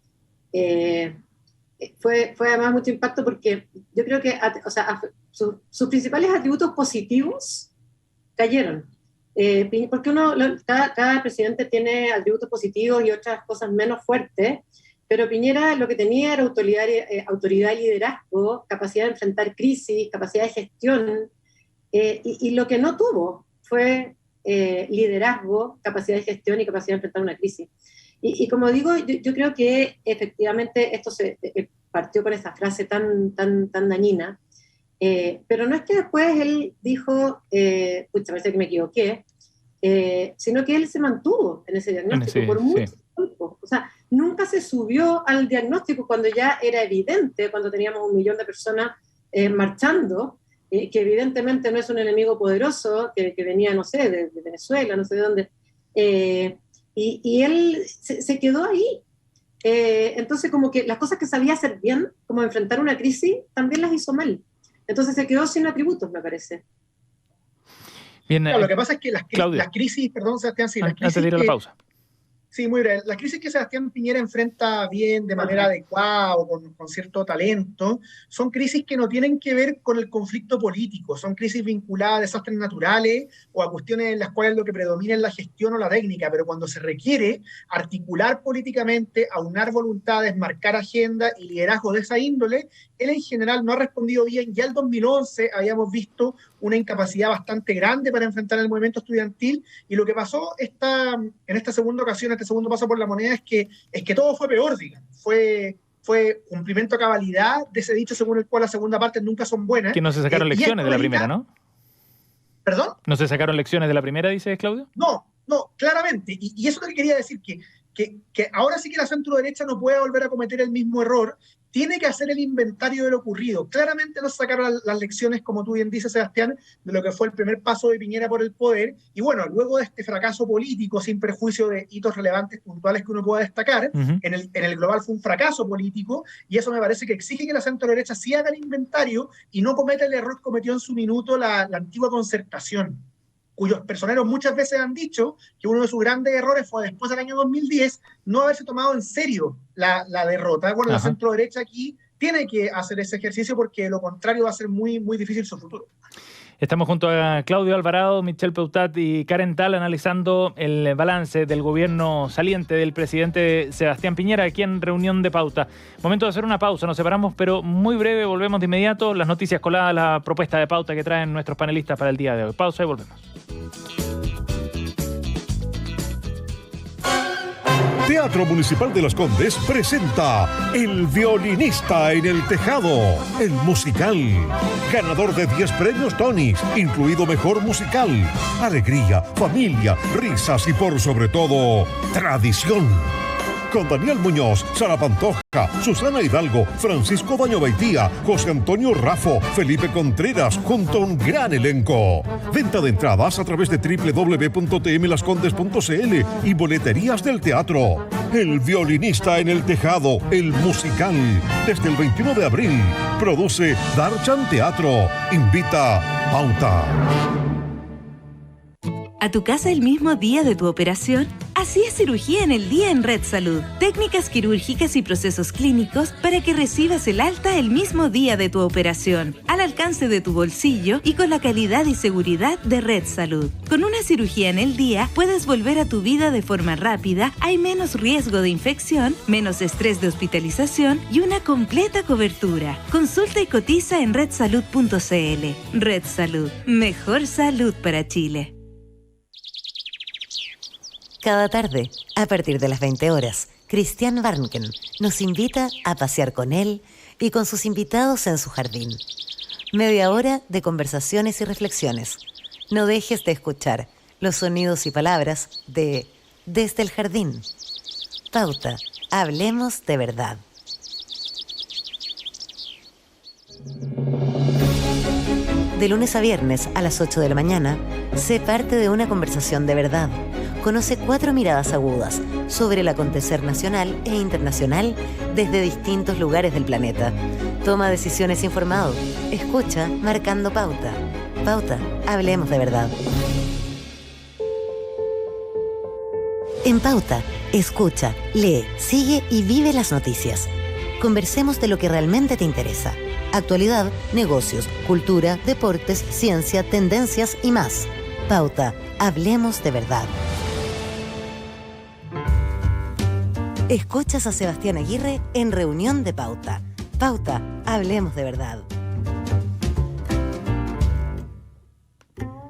fue además mucho impacto porque yo creo que sus principales atributos positivos cayeron. Porque cada presidente tiene atributos positivos y otras cosas menos fuertes, pero Piñera lo que tenía era autoridad y liderazgo, capacidad de enfrentar crisis, capacidad de gestión, y lo que no tuvo fue liderazgo, capacidad de gestión y capacidad de enfrentar una crisis. Y como digo, yo creo que efectivamente esto se partió con esa frase tan dañina, pero no es que después él dijo, pucha, parece que me equivoqué, sino que él se mantuvo en ese diagnóstico por mucho tiempo. O sea, nunca se subió al diagnóstico cuando ya era evidente, cuando teníamos 1 millón de personas marchando, que evidentemente no es un enemigo poderoso, que venía, no sé, de Venezuela, no sé de dónde, y él se quedó ahí. Entonces como que las cosas que sabía hacer bien, como enfrentar una crisis, también las hizo mal. Entonces se quedó sin atributos, me parece. Bien, claro, lo que pasa es que las crisis, perdón, Sebastián, sí, las crisis antes de ir a la pausa. Sí, muy breve. Las crisis que Sebastián Piñera enfrenta bien, de manera adecuada o con cierto talento, son crisis que no tienen que ver con el conflicto político, son crisis vinculadas a desastres naturales o a cuestiones en las cuales lo que predomina es la gestión o la técnica, pero cuando se requiere articular políticamente, aunar voluntades, marcar agenda y liderazgo de esa índole, él en general no ha respondido bien. Ya el 2011 habíamos visto una incapacidad bastante grande para enfrentar el movimiento estudiantil, y lo que pasó en esta segunda ocasión, este segundo paso por la moneda, es que todo fue peor, digamos. Fue cumplimiento a cabalidad de ese dicho según el cual las segundas partes nunca son buenas. Que no se sacaron lecciones de la primera, ¿no? ¿Perdón? ¿No se sacaron lecciones de la primera, dice Claudio? No, claramente. Y eso es lo que quería decir, que ahora sí que la centro derecha no puede volver a cometer el mismo error tiene que hacer el inventario de lo ocurrido. Claramente no sacaron las lecciones, como tú bien dices, Sebastián, de lo que fue el primer paso de Piñera por el poder, y bueno, luego de este fracaso político, sin perjuicio de hitos relevantes puntuales que uno pueda destacar, en el global fue un fracaso político, y eso me parece que exige que la centro-derecha sí haga el inventario y no cometa el error que cometió en su minuto la antigua Concertación, cuyos personeros muchas veces han dicho que uno de sus grandes errores fue después del año 2010 no haberse tomado en serio la derrota. Bueno, la centro-derecha aquí tiene que hacer ese ejercicio porque de lo contrario va a ser muy, muy difícil su futuro. Estamos junto a Claudio Alvarado, Michel Peutat y Karen Tal analizando el balance del gobierno saliente del presidente Sebastián Piñera aquí en Reunión de Pauta. Momento de hacer una pausa, nos separamos, pero muy breve, volvemos de inmediato. Las noticias coladas, la propuesta de pauta que traen nuestros panelistas para el día de hoy. Pausa y volvemos. Teatro Municipal de Las Condes presenta El Violinista en el Tejado, el musical. Ganador de 10 premios Tonys, incluido Mejor Musical. Alegría, familia, risas y por sobre todo, tradición. Con Daniel Muñoz, Sara Pantoja, Susana Hidalgo, Francisco Baño Baitía, José Antonio Raffo, Felipe Contreras, junto a un gran elenco. Venta de entradas a través de www.tmlascondes.cl y boleterías del teatro. El Violinista en el Tejado, el musical. Desde el 21 de abril. Produce Darchan Teatro. Invita Pauta. ¿A tu casa el mismo día de tu operación? Así es cirugía en el día en Red Salud. Técnicas quirúrgicas y procesos clínicos para que recibas el alta el mismo día de tu operación, al alcance de tu bolsillo y con la calidad y seguridad de Red Salud. Con una cirugía en el día puedes volver a tu vida de forma rápida, hay menos riesgo de infección, menos estrés de hospitalización y una completa cobertura. Consulta y cotiza en redsalud.cl. Red Salud, mejor salud para Chile. Cada tarde, a partir de las 20 horas, Christian Barnken nos invita a pasear con él y con sus invitados en su jardín. Media hora de conversaciones y reflexiones. No dejes de escuchar los sonidos y palabras de Desde el Jardín. Pauta, hablemos de verdad. De lunes a viernes a las 8 de la mañana, sé parte de una conversación de verdad. Conoce 4 miradas agudas sobre el acontecer nacional e internacional desde distintos lugares del planeta. Toma decisiones informado. Escucha marcando pauta. Pauta, hablemos de verdad. En Pauta, escucha, lee, sigue y vive las noticias. Conversemos de lo que realmente te interesa. Actualidad, negocios, cultura, deportes, ciencia, tendencias y más. Pauta, hablemos de verdad. Escuchas a Sebastián Aguirre en Reunión de Pauta. Pauta, hablemos de verdad.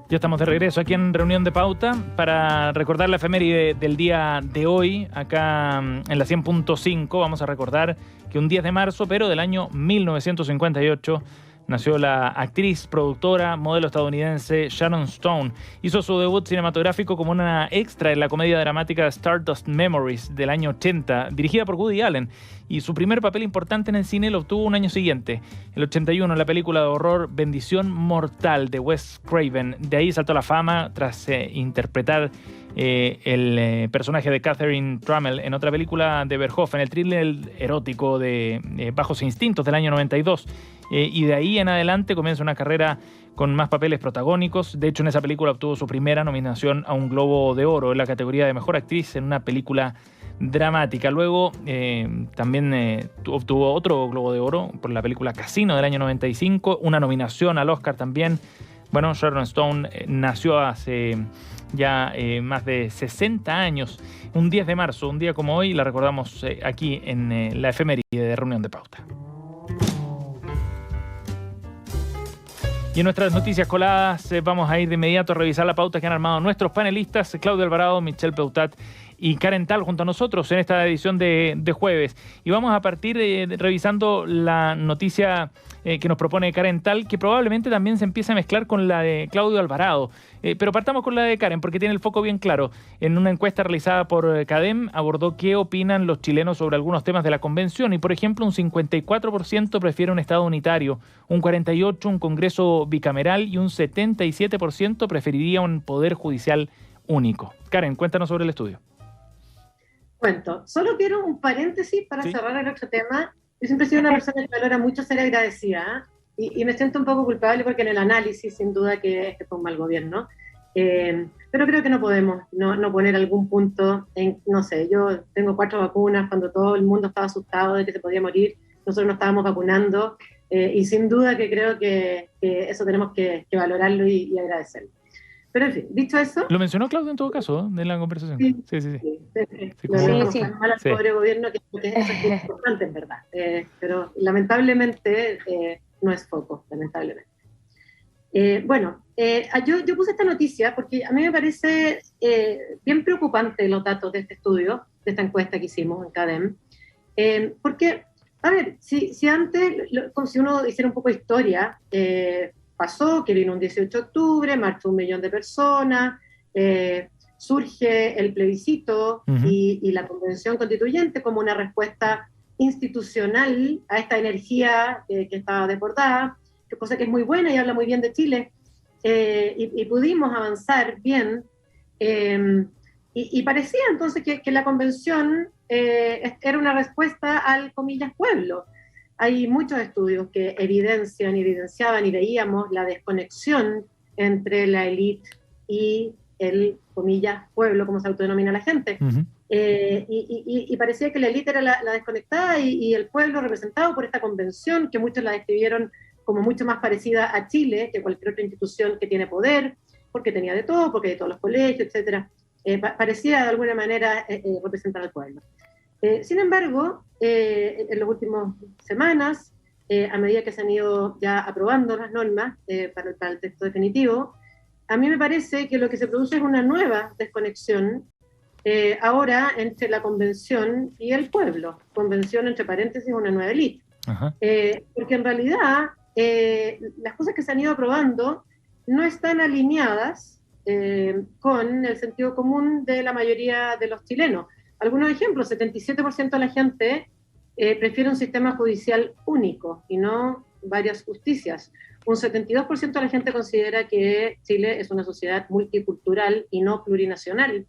Ya estamos de regreso aquí en Reunión de Pauta para recordar la efeméride del día de hoy. Acá en la 100.5 vamos a recordar que un 10 de marzo, pero del año 1958, nació la actriz, productora, modelo estadounidense Sharon Stone. Hizo su debut cinematográfico como una extra en la comedia dramática Stardust Memories del año 80, dirigida por Woody Allen. Y su primer papel importante en el cine lo obtuvo un año siguiente, el 81, en la película de horror Bendición Mortal de Wes Craven. De ahí saltó a la fama tras interpretar el personaje de Catherine Trammell en otra película de Verhoeven, el thriller erótico de Bajos Instintos del año 92. Y de ahí en adelante comienza una carrera con más papeles protagónicos. De hecho, en esa película obtuvo su primera nominación a un Globo de Oro en la categoría de Mejor Actriz en una película dramática. Luego también obtuvo otro Globo de Oro por la película Casino del año 95, una nominación al Oscar también. Bueno, Sharon Stone nació hace ya más de 60 años, un 10 de marzo, un día como hoy, la recordamos aquí en la efeméride de Reunión de Pauta. Y en nuestras noticias coladas vamos a ir de inmediato a revisar la pauta que han armado nuestros panelistas, Claudio Alvarado, Michel Peutat y Karen Tal junto a nosotros en esta edición de jueves. Y vamos a partir revisando la noticia que nos propone Karen Tal, que probablemente también se empiece a mezclar con la de Claudio Alvarado. Pero partamos con la de Karen, porque tiene el foco bien claro. En una encuesta realizada por CADEM abordó qué opinan los chilenos sobre algunos temas de la convención. Y, por ejemplo, un 54% prefiere un Estado unitario, un 48% un Congreso bicameral y un 77% preferiría un Poder Judicial único. Karen, cuéntanos sobre el estudio. Cuento. Solo quiero un paréntesis para cerrar el otro tema. Yo siempre he sido una persona que valora mucho ser agradecida, y me siento un poco culpable porque en el análisis, sin duda, que fue un mal gobierno. Pero creo que no podemos no poner algún punto en, no sé, yo tengo 4 vacunas cuando todo el mundo estaba asustado de que se podía morir, nosotros nos estábamos vacunando, y sin duda que creo que eso tenemos que valorarlo y agradecerlo. Pero en fin, dicho eso... Lo mencionó Claudio en todo caso, en la conversación. Sí. Pobre gobierno, que eso es importante, en verdad. Pero lamentablemente no es foco, lamentablemente. Yo puse esta noticia porque a mí me parece bien preocupante los datos de este estudio, de esta encuesta que hicimos en CADEM. Porque, a ver, si antes, si uno hiciera un poco de historia, pasó que vino un 18 de octubre, marchó 1 millón de personas, surge el plebiscito y la convención constituyente como una respuesta institucional a esta energía que estaba desbordada, cosa que es muy buena y habla muy bien de Chile, y pudimos avanzar bien, y parecía entonces que la convención era una respuesta al, comillas, pueblo. Hay muchos estudios que evidenciaban y veíamos la desconexión entre la élite y el, comillas, pueblo, como se autodenomina la gente. Y parecía que la élite era la desconectada y el pueblo representado por esta convención, que muchos la describieron como mucho más parecida a Chile que cualquier otra institución que tiene poder, porque tenía de todo, porque de todos los colegios, etc. Parecía de alguna manera representar al pueblo. Sin embargo, en las últimas semanas, a medida que se han ido ya aprobando las normas para el texto definitivo, a mí me parece que lo que se produce es una nueva desconexión ahora entre la convención y el pueblo. Convención, entre paréntesis, una nueva élite. Porque en realidad las cosas que se han ido aprobando no están alineadas con el sentido común de la mayoría de los chilenos. Algunos ejemplos: 77% de la gente prefiere un sistema judicial único y no varias justicias. Un 72% de la gente considera que Chile es una sociedad multicultural y no plurinacional.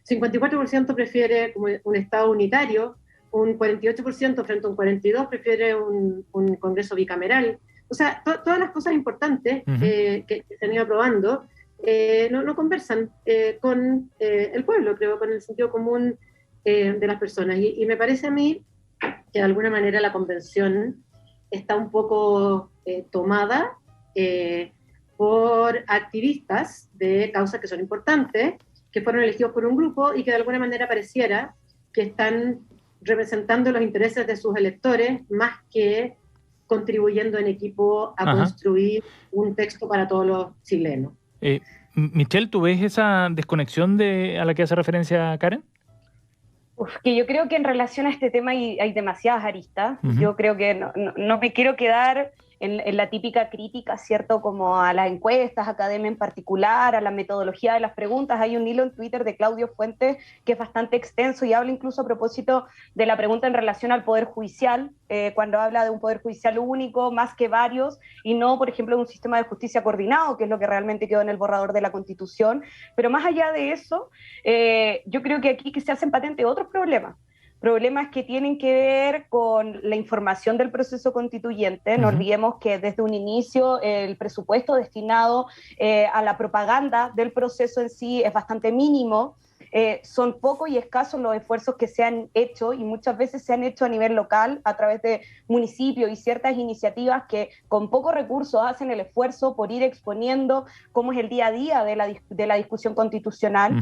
54% prefiere como un Estado unitario, un 48% frente a un 42% prefiere un Congreso bicameral. O sea, todas las cosas importantes que se han ido aprobando no conversan con el pueblo, creo, con el sentido común de las personas. Y me parece a mí que de alguna manera la convención está un poco tomada por activistas de causas que son importantes, que fueron elegidos por un grupo y que de alguna manera pareciera que están representando los intereses de sus electores más que contribuyendo en equipo a construir un texto para todos los chilenos. Michelle, ¿tú ves esa desconexión a la que hace referencia Karen? Que yo creo que en relación a este tema hay demasiadas aristas. Yo creo que no me quiero quedar en la típica crítica, ¿cierto? Como a las encuestas, a CADEM en particular, a la metodología de las preguntas. Hay un hilo en Twitter de Claudio Fuentes que es bastante extenso y habla incluso a propósito de la pregunta en relación al Poder Judicial, cuando habla de un Poder Judicial único, más que varios, y no, por ejemplo, de un sistema de justicia coordinado, que es lo que realmente quedó en el borrador de la Constitución. Pero más allá de eso, yo creo que aquí que se hacen patentes otros problemas que tienen que ver con la información del proceso constituyente. No olvidemos que desde un inicio el presupuesto destinado a la propaganda del proceso en sí es bastante mínimo. Son pocos y escasos los esfuerzos que se han hecho, y muchas veces se han hecho a nivel local a través de municipios y ciertas iniciativas que con pocos recursos hacen el esfuerzo por ir exponiendo cómo es el día a día de la discusión constitucional.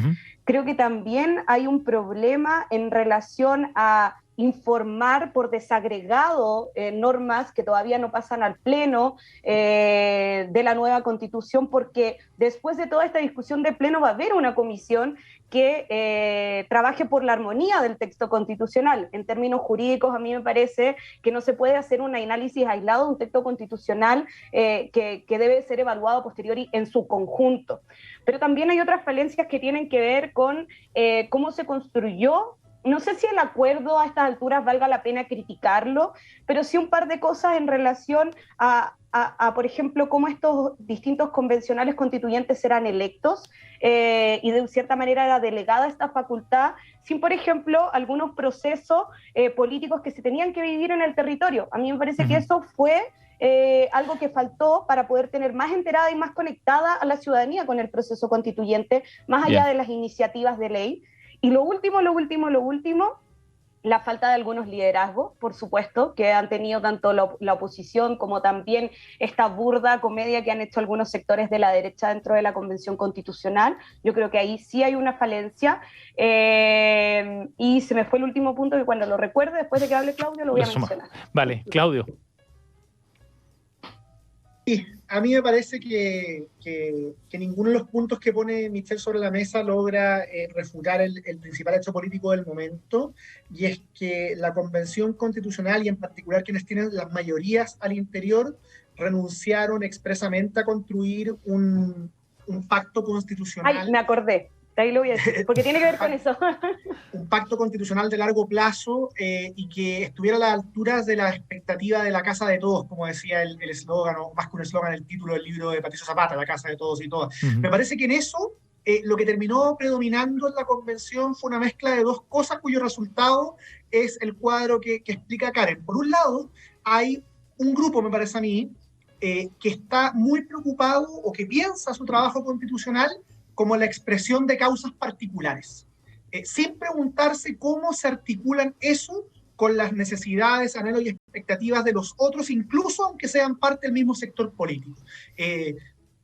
Creo que también hay un problema en relación a informar por desagregado normas que todavía no pasan al pleno de la nueva Constitución, porque después de toda esta discusión de pleno va a haber una comisión que trabaje por la armonía del texto constitucional. En términos jurídicos, a mí me parece que no se puede hacer un análisis aislado de un texto constitucional que debe ser evaluado a posteriori en su conjunto. Pero también hay otras falencias que tienen que ver con cómo se construyó. No sé si el acuerdo a estas alturas valga la pena criticarlo, pero sí un par de cosas en relación a por ejemplo, cómo estos distintos convencionales constituyentes serán electos y de cierta manera era delegada esta facultad, sin, por ejemplo, algunos procesos políticos que se tenían que vivir en el territorio. A mí me parece que eso fue algo que faltó para poder tener más enterada y más conectada a la ciudadanía con el proceso constituyente, más allá de las iniciativas de ley. Y lo último, la falta de algunos liderazgos, por supuesto, que han tenido tanto la oposición como también esta burda comedia que han hecho algunos sectores de la derecha dentro de la Convención Constitucional. Yo creo que ahí sí hay una falencia. Y se me fue el último punto que cuando lo recuerde, después de que hable Claudio, lo voy a mencionar. Vale, Claudio. Sí, a mí me parece que ninguno de los puntos que pone Michel sobre la mesa logra refutar el principal hecho político del momento, y es que la Convención Constitucional, y en particular quienes tienen las mayorías al interior, renunciaron expresamente a construir un pacto constitucional. Ay, me acordé. Ahí lo voy a decir, porque tiene que ver con eso. Un pacto constitucional de largo plazo y que estuviera a las alturas de la expectativa de la casa de todos, como decía el eslogan, o más que un eslogan, el título del libro de Patricio Zapata, la casa de todos y todas. Me parece que en eso lo que terminó predominando en la convención fue una mezcla de dos cosas cuyo resultado es el cuadro que explica Karen. Por un lado, hay un grupo, me parece a mí, que está muy preocupado o que piensa su trabajo constitucional como la expresión de causas particulares, sin preguntarse cómo se articulan eso con las necesidades, anhelos y expectativas de los otros, incluso aunque sean parte del mismo sector político.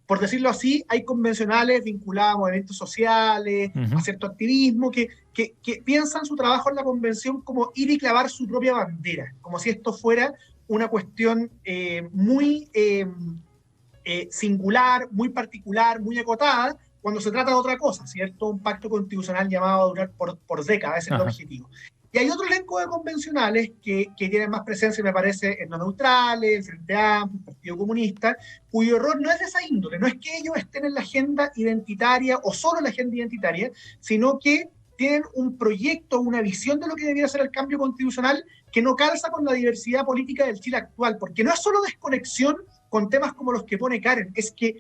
Por decirlo así, hay convencionales vinculados a movimientos sociales, a cierto activismo, que piensan su trabajo en la convención como ir y clavar su propia bandera, como si esto fuera una cuestión muy singular, muy particular, muy acotada, cuando se trata de otra cosa, ¿cierto? Un pacto constitucional llamado a durar por décadas, ese es el objetivo. Y hay otro elenco de convencionales que tienen más presencia, me parece, en los neutrales, el Frente Amplio, el Partido Comunista, cuyo error no es de esa índole, no es que ellos estén en la agenda identitaria o solo en la agenda identitaria, sino que tienen un proyecto, una visión de lo que debiera ser el cambio constitucional que no calza con la diversidad política del Chile actual, porque no es solo desconexión con temas como los que pone Karen, es que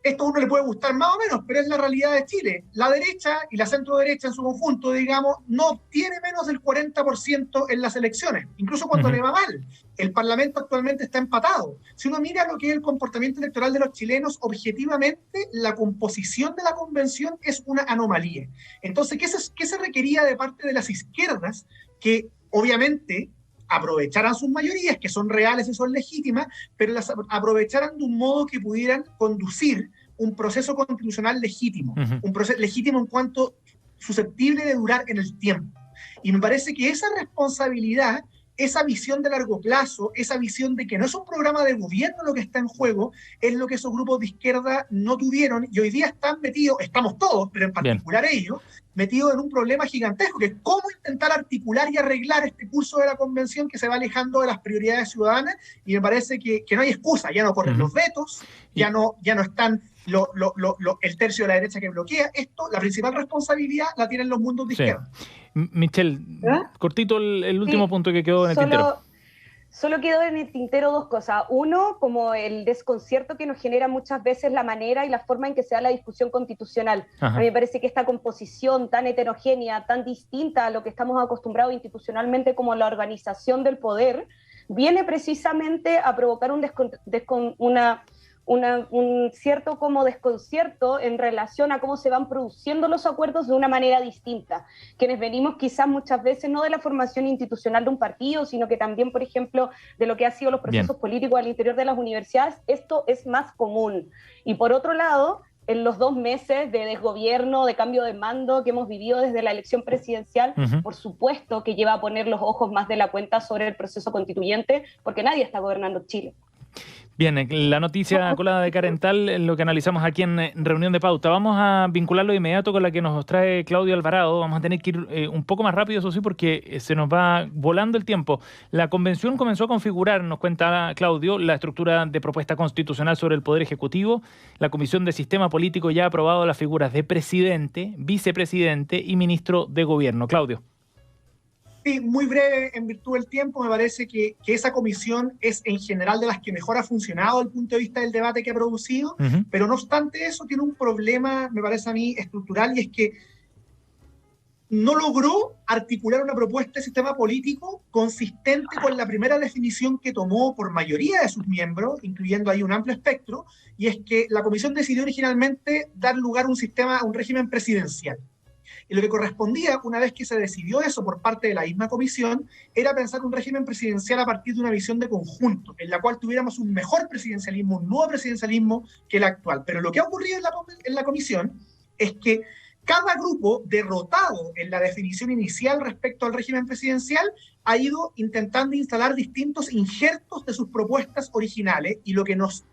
esto a uno le puede gustar más o menos, pero es la realidad de Chile. La derecha y la centro derecha en su conjunto, digamos, no obtiene menos del 40% en las elecciones, incluso cuando le va mal. El Parlamento actualmente está empatado. Si uno mira lo que es el comportamiento electoral de los chilenos, objetivamente la composición de la convención es una anomalía. Entonces, ¿qué se requería de parte de las izquierdas? Que obviamente aprovecharan sus mayorías, que son reales y son legítimas, pero las aprovecharan de un modo que pudieran conducir un proceso constitucional legítimo, un proceso legítimo en cuanto susceptible de durar en el tiempo. Y me parece que esa responsabilidad, esa visión de largo plazo, esa visión de que no es un programa de gobierno lo que está en juego, es lo que esos grupos de izquierda no tuvieron, y hoy día están metidos, estamos todos, pero en particular ellos, metidos en un problema gigantesco, que es cómo intentar articular y arreglar este curso de la convención que se va alejando de las prioridades ciudadanas, y me parece que no hay excusa, ya no corren los vetos, ya no están el tercio de la derecha que bloquea esto. La principal responsabilidad la tienen los mundos de izquierda. Michelle, cortito el último punto que quedó en el tintero. Solo quedó en el tintero dos cosas. Uno, como el desconcierto que nos genera muchas veces la manera y la forma en que se da la discusión constitucional. A mí me parece que esta composición tan heterogénea, tan distinta a lo que estamos acostumbrados institucionalmente como la organización del poder, viene precisamente a provocar un cierto como desconcierto en relación a cómo se van produciendo los acuerdos de una manera distinta. Quienes venimos quizás muchas veces no de la formación institucional de un partido, sino que también, por ejemplo, de lo que han sido los procesos políticos al interior de las universidades, esto es más común. Y por otro lado, en los 2 meses de desgobierno, de cambio de mando que hemos vivido desde la elección presidencial, por supuesto que lleva a poner los ojos más de la cuenta sobre el proceso constituyente, porque nadie está gobernando Chile. Bien, la noticia colada de Karen Tal, lo que analizamos aquí en Reunión de Pauta. Vamos a vincularlo de inmediato con la que nos trae Claudio Alvarado. Vamos a tener que ir un poco más rápido, eso sí, porque se nos va volando el tiempo. La convención comenzó a configurar, nos cuenta Claudio, la estructura de propuesta constitucional sobre el Poder Ejecutivo. La Comisión de Sistema Político ya ha aprobado las figuras de presidente, vicepresidente y ministro de Gobierno. Claudio. Sí, muy breve en virtud del tiempo, me parece que esa comisión es en general de las que mejor ha funcionado desde el punto de vista del debate que ha producido, pero no obstante eso tiene un problema, me parece a mí, estructural, y es que no logró articular una propuesta de sistema político consistente con la primera definición que tomó por mayoría de sus miembros, incluyendo ahí un amplio espectro, y es que la comisión decidió originalmente dar lugar a un régimen presidencial. Y lo que correspondía, una vez que se decidió eso por parte de la misma comisión, era pensar un régimen presidencial a partir de una visión de conjunto, en la cual tuviéramos un mejor presidencialismo, un nuevo presidencialismo que el actual. Pero lo que ha ocurrido en la comisión es que cada grupo, derrotado en la definición inicial respecto al régimen presidencial, ha ido intentando instalar distintos injertos de sus propuestas originales, y a lo que nos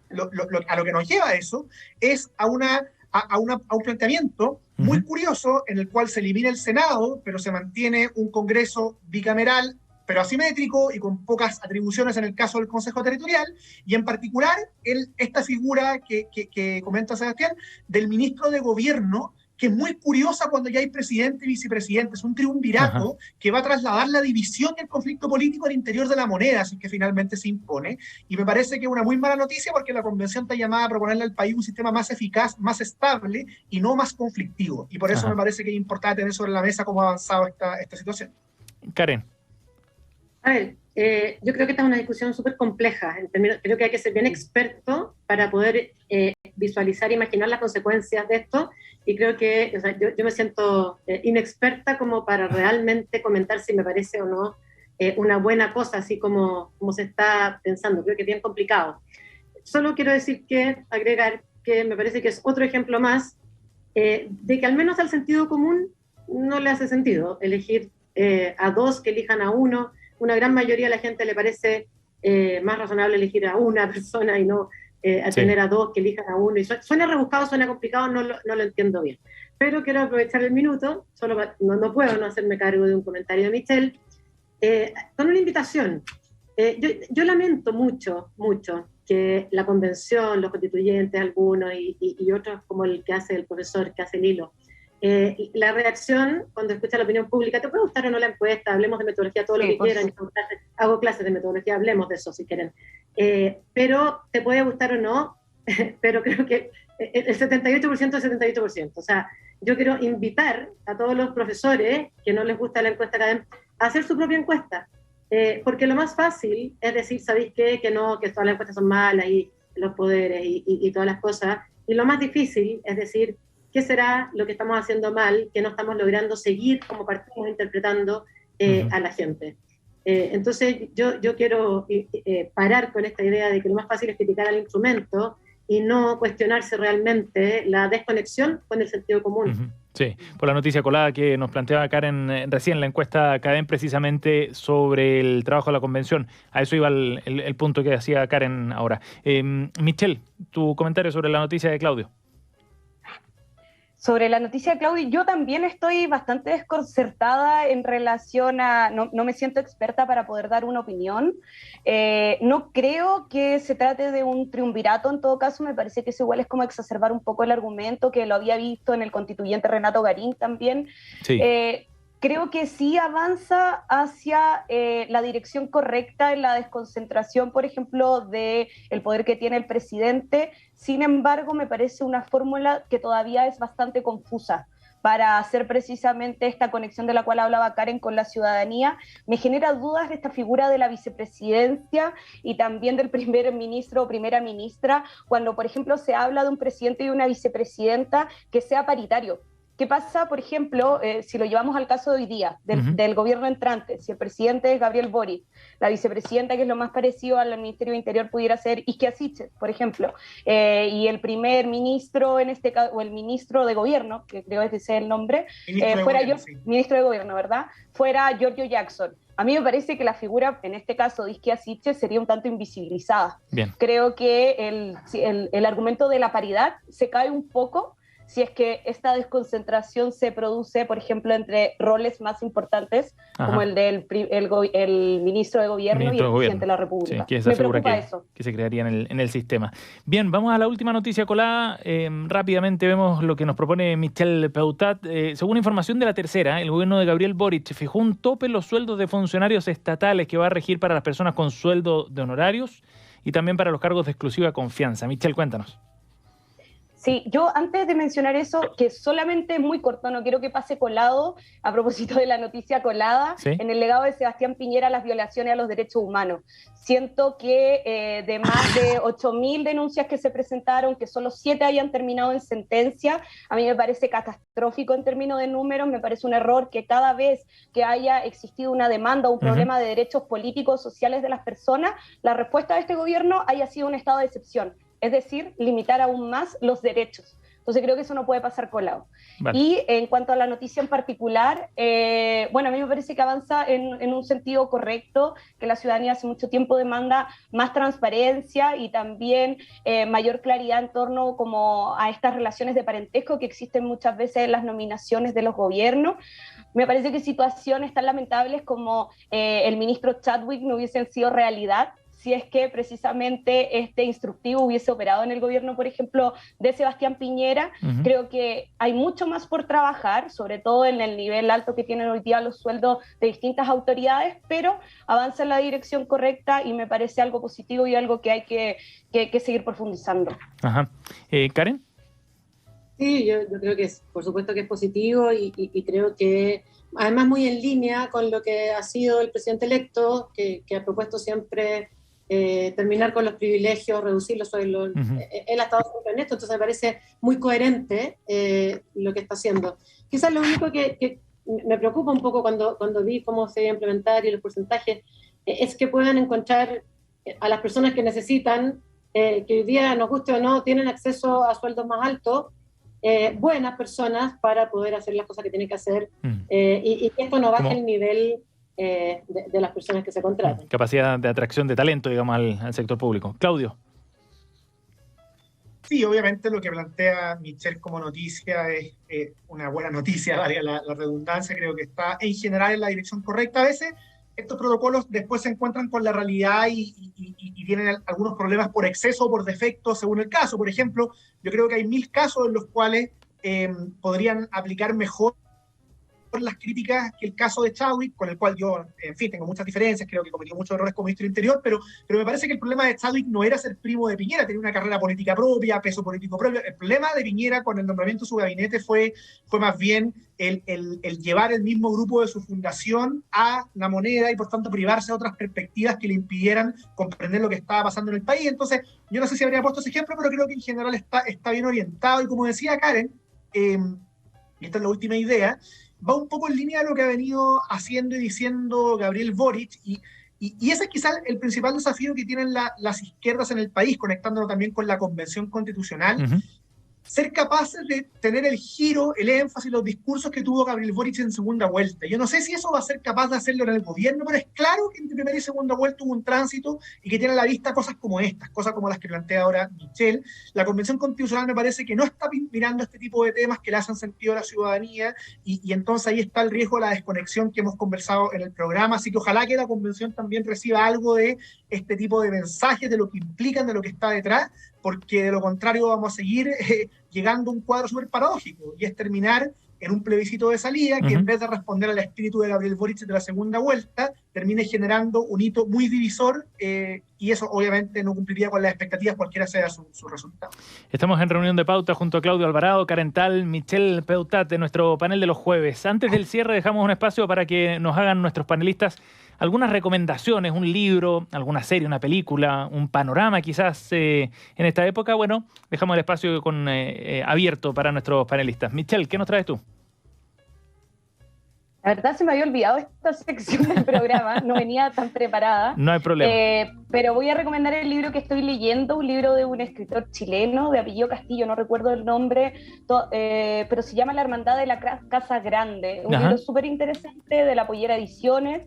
lleva eso es a un planteamiento muy curioso en el cual se elimina el Senado, pero se mantiene un Congreso bicameral, pero asimétrico y con pocas atribuciones en el caso del Consejo Territorial, y en particular esta figura que comenta Sebastián, del ministro de Gobierno, que es muy curiosa cuando ya hay presidente y vicepresidente. Es un triunvirato que va a trasladar la división y el conflicto político al interior de la moneda, así que finalmente se impone. Y me parece que es una muy mala noticia porque la convención está llamada a proponerle al país un sistema más eficaz, más estable y no más conflictivo. Y por eso me parece que es importante tener sobre la mesa cómo ha avanzado esta situación. Karen. A ver, yo creo que esta es una discusión súper compleja. Creo que hay que ser bien experto para poder visualizar e imaginar las consecuencias de esto. Y creo que yo me siento inexperta como para realmente comentar si me parece o no una buena cosa, así como se está pensando. Creo que es bien complicado. Solo quiero agregar que me parece que es otro ejemplo más de que al menos al sentido común no le hace sentido elegir a dos que elijan a uno. Una gran mayoría de la gente le parece más razonable elegir a una persona y no tener a dos que elijan a uno. Y suena rebuscado, suena complicado, no lo entiendo bien. Pero quiero aprovechar el minuto, no puedo no hacerme cargo de un comentario de Michelle, con una invitación. Yo lamento mucho que la convención, los constituyentes, algunos y otros como el que hace el profesor, que hace el hilo, la reacción cuando escucha la opinión pública, te puede gustar o no la encuesta, hablemos de metodología, todo lo que quieran, hago clases de metodología, hablemos de eso si quieren, pero te puede gustar o no, pero creo que el 78% es 78%, o sea, yo quiero invitar a todos los profesores que no les gusta la encuesta académica a hacer su propia encuesta, porque lo más fácil es decir, ¿sabéis qué? Que no, que todas las encuestas son malas y los poderes y todas las cosas, y lo más difícil es decir, ¿qué será lo que estamos haciendo mal, que no estamos logrando seguir como partimos interpretando a la gente? Entonces yo quiero parar con esta idea de que lo más fácil es criticar al instrumento y no cuestionarse realmente la desconexión con el sentido común. Sí, por la noticia colada que nos planteaba Karen recién, la encuesta CADEM precisamente sobre el trabajo de la convención. A eso iba el punto que hacía Karen ahora. Michelle, tu comentario sobre la noticia de Claudio. Sobre la noticia de Claudio, yo también estoy bastante desconcertada en relación a... No me siento experta para poder dar una opinión. No creo que se trate de un triunvirato, en todo caso. Me parece que eso igual es como exacerbar un poco el argumento, que lo había visto en el constituyente Renato Garín también. Sí. Creo que sí avanza hacia la dirección correcta en la desconcentración, por ejemplo, del poder que tiene el presidente. Sin embargo, me parece una fórmula que todavía es bastante confusa para hacer precisamente esta conexión de la cual hablaba Karen con la ciudadanía. Me genera dudas de esta figura de la vicepresidencia y también del primer ministro o primera ministra, cuando, por ejemplo, se habla de un presidente y una vicepresidenta que sea paritario. ¿Qué pasa, por ejemplo, si lo llevamos al caso de hoy día, del gobierno entrante? Si el presidente es Gabriel Boric, la vicepresidenta, que es lo más parecido al Ministerio de Interior, pudiera ser Isquia Siches, por ejemplo, y el primer ministro, en este caso, o el ministro de gobierno, que creo que ese es el nombre, ministro de gobierno, ¿verdad? Fuera Giorgio Jackson. A mí me parece que la figura, en este caso de Isquia Siches, sería un tanto invisibilizada. Bien. Creo que el argumento de la paridad se cae un poco si es que esta desconcentración se produce, por ejemplo, entre roles más importantes, como el del ministro de Gobierno y el presidente de la República. Sí, que esa figura que se crearía en el sistema. Bien, vamos a la última noticia colada. Rápidamente vemos lo que nos propone Michel Peutat. Según información de La Tercera, el gobierno de Gabriel Boric fijó un tope en los sueldos de funcionarios estatales que va a regir para las personas con sueldo de honorarios y también para los cargos de exclusiva confianza. Michel, cuéntanos. Sí, yo antes de mencionar eso, que solamente es muy corto, no quiero que pase colado, a propósito de la noticia colada, ¿sí? En el legado de Sebastián Piñera, las violaciones a los derechos humanos. Siento que de más de 8.000 denuncias que se presentaron, que solo 7 hayan terminado en sentencia, a mí me parece catastrófico en términos de números, me parece un error que cada vez que haya existido una demanda o un problema de derechos políticos, sociales de las personas, la respuesta de este gobierno haya sido un estado de excepción. Es decir, limitar aún más los derechos. Entonces creo que eso no puede pasar colado. Vale. Y en cuanto a la noticia en particular, bueno, a mí me parece que avanza en un sentido correcto, que la ciudadanía hace mucho tiempo demanda más transparencia y también mayor claridad en torno como a estas relaciones de parentesco que existen muchas veces en las nominaciones de los gobiernos. Me parece que situaciones tan lamentables como el ministro Chadwick no hubiesen sido realidad si es que precisamente este instructivo hubiese operado en el gobierno, por ejemplo, de Sebastián Piñera. Creo que hay mucho más por trabajar, sobre todo en el nivel alto que tienen hoy día los sueldos de distintas autoridades, pero avanza en la dirección correcta y me parece algo positivo y algo que hay que seguir profundizando. Ajá. ¿Karen? Sí, yo creo que por supuesto que es positivo y creo que además muy en línea con lo que ha sido el presidente electo, que ha propuesto siempre terminar con los privilegios, reducir los sueldos. Él ha estado siempre en esto, entonces me parece muy coherente lo que está haciendo. Quizás lo único que me preocupa un poco cuando vi cómo se iba a implementar y los porcentajes, es que puedan encontrar a las personas que necesitan, que hoy día, nos guste o no, tienen acceso a sueldos más altos, buenas personas para poder hacer las cosas que tienen que hacer y que esto no baje el nivel de las personas que se contratan. Capacidad de atracción de talento, digamos, al sector público. Claudio. Sí, obviamente lo que plantea Michel como noticia es una buena noticia, valga la redundancia, creo que está en general en la dirección correcta. A veces estos protocolos después se encuentran con la realidad y tienen algunos problemas por exceso o por defecto según el caso. Por ejemplo, yo creo que hay 1000 casos en los cuales podrían aplicar mejor las críticas que el caso de Chadwick, con el cual yo, en fin, tengo muchas diferencias, creo que cometió muchos errores como ministro del Interior, pero me parece que el problema de Chadwick no era ser primo de Piñera, tenía una carrera política propia, peso político propio. El problema de Piñera con el nombramiento de su gabinete fue más bien el llevar el mismo grupo de su fundación a La Moneda y por tanto privarse de otras perspectivas que le impidieran comprender lo que estaba pasando en el país. Entonces, yo no sé si habría puesto ese ejemplo, pero creo que en general está bien orientado y como decía Karen, y esta es la última idea, va un poco en línea de lo que ha venido haciendo y diciendo Gabriel Boric, y ese es quizás el principal desafío que tienen las izquierdas en el país, conectándolo también con la Convención Constitucional, ser capaces de tener el giro, el énfasis, los discursos que tuvo Gabriel Boric en segunda vuelta. Yo no sé si eso va a ser capaz de hacerlo en el gobierno, pero es claro que entre primera y segunda vuelta hubo un tránsito y que tiene a la vista cosas como estas, cosas como las que plantea ahora Michel. La Convención Constitucional me parece que no está mirando este tipo de temas que le hacen sentido a la ciudadanía y entonces ahí está el riesgo de la desconexión que hemos conversado en el programa, así que ojalá que la Convención también reciba algo de este tipo de mensajes, de lo que implican, de lo que está detrás, porque de lo contrario vamos a seguir llegando a un cuadro súper paradójico, y es terminar en un plebiscito de salida que en vez de responder al espíritu de Gabriel Boric de la segunda vuelta, termine generando un hito muy divisor, y eso obviamente no cumpliría con las expectativas cualquiera sea su resultado. Estamos en reunión de pauta junto a Claudio Alvarado, Karen Tal, Michel Peutat, de nuestro panel de los jueves. Antes del cierre dejamos un espacio para que nos hagan nuestros panelistas algunas recomendaciones, un libro, alguna serie, una película, un panorama quizás en esta época. Bueno, dejamos el espacio abierto para nuestros panelistas. Michelle, ¿qué nos traes tú? La verdad se me había olvidado esta sección del programa, no venía tan preparada. No hay problema. Pero voy a recomendar el libro que estoy leyendo, un libro de un escritor chileno de apellido Castillo, no recuerdo el nombre, pero se llama La Hermandad de la Casa Grande. Un libro súper interesante de La Pollera Ediciones,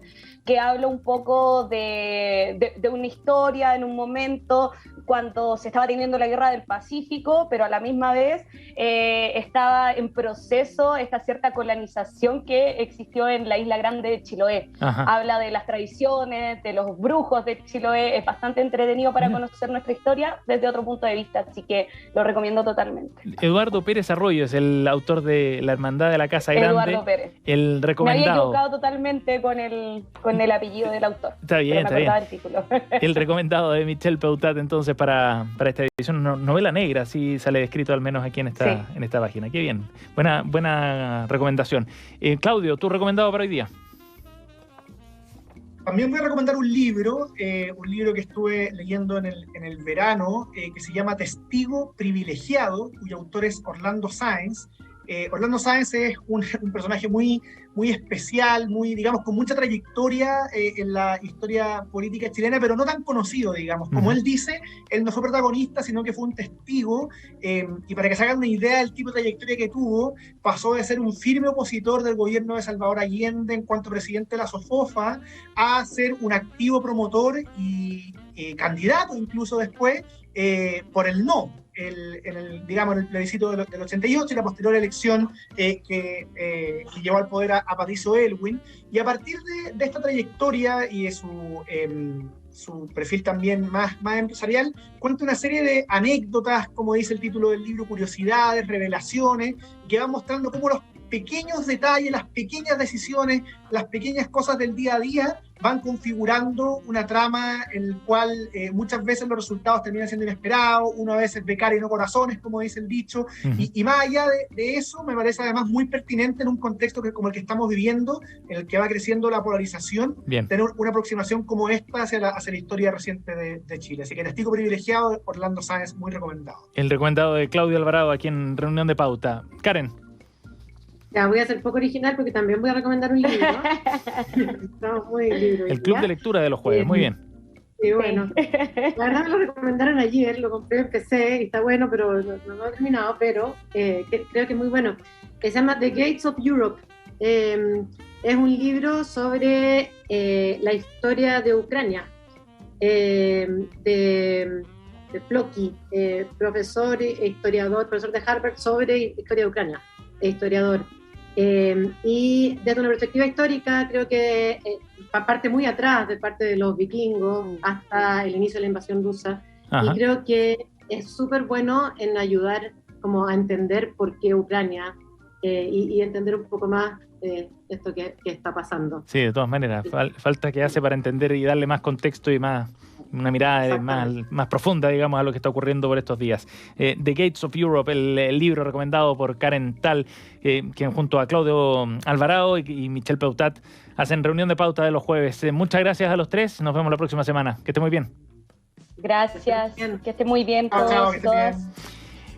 que habla un poco de una historia en un momento cuando se estaba teniendo la Guerra del Pacífico, pero a la misma vez estaba en proceso esta cierta colonización que existió en la Isla Grande de Chiloé. Habla de las tradiciones, de los brujos de Chiloé, es bastante entretenido para conocer nuestra historia desde otro punto de vista, así que lo recomiendo totalmente. Eduardo Pérez Arroyo es el autor de La Hermandad de la Casa Grande. Eduardo Pérez. El recomendado. Me había equivocado totalmente con el apellido del autor. Está bien, está bien. El título. El recomendado de Michelle Peutat, entonces, para esta edición, novela negra, así sale descrito al menos aquí en esta página. Qué bien. Buena recomendación. Claudio, ¿tu recomendado para hoy día? También voy a recomendar un libro que estuve leyendo en el verano, que se llama Testigo Privilegiado, cuyo autor es Orlando Sáenz. Orlando Sáenz es un personaje muy especial, digamos, con mucha trayectoria en la historia política chilena, pero no tan conocido, digamos. Como él dice, él no fue protagonista, sino que fue un testigo, y para que se hagan una idea del tipo de trayectoria que tuvo, pasó de ser un firme opositor del gobierno de Salvador Allende en cuanto presidente de la SOFOFA, a ser un activo promotor y candidato incluso después por el no. El plebiscito del 88 y la posterior elección que llevó al poder a Patricio Aylwin, y a partir de esta trayectoria y de su perfil también más empresarial, cuenta una serie de anécdotas, como dice el título del libro, curiosidades, revelaciones, que van mostrando cómo los pequeños detalles, las pequeñas decisiones, las pequeñas cosas del día a día van configurando una trama en la cual muchas veces los resultados terminan siendo inesperados, uno a veces ve cara y no corazones, como dice el dicho, y más allá de eso, me parece además muy pertinente en un contexto como el que estamos viviendo, en el que va creciendo la polarización, tener una aproximación como esta hacia la historia reciente de Chile. Así que Testigo Privilegiado, Orlando Sáenz, muy recomendado. El recomendado de Claudio Alvarado aquí en Reunión de Pauta. Karen. Ya, voy a ser poco original porque también voy a recomendar un libro. Estamos muy libros. El club de lectura de los jueves, muy bien. Sí, bueno. La verdad me lo recomendaron ayer, lo compré, empecé y está bueno, pero no lo he terminado, pero creo que es muy bueno. Se llama The Gates of Europe. Es un libro sobre la historia de Ucrania, de Plocky, profesor de Harvard sobre historia de Ucrania, historiador. Y desde una perspectiva histórica creo que parte muy atrás, de parte de los vikingos hasta el inicio de la invasión rusa. Y creo que es súper bueno en ayudar como a entender por qué Ucrania y entender un poco más esto que está pasando. Sí, de todas maneras, falta que hace para entender y darle más contexto y una mirada más profunda, digamos, a lo que está ocurriendo por estos días. The Gates of Europe, el libro recomendado por Karen Tal, quien junto a Claudio Alvarado y Michelle Peutat hacen Reunión de Pauta de los jueves. Muchas gracias a los tres, nos vemos la próxima semana. Que esté muy bien. Gracias, que esté muy bien todos. Chao, que esté bien.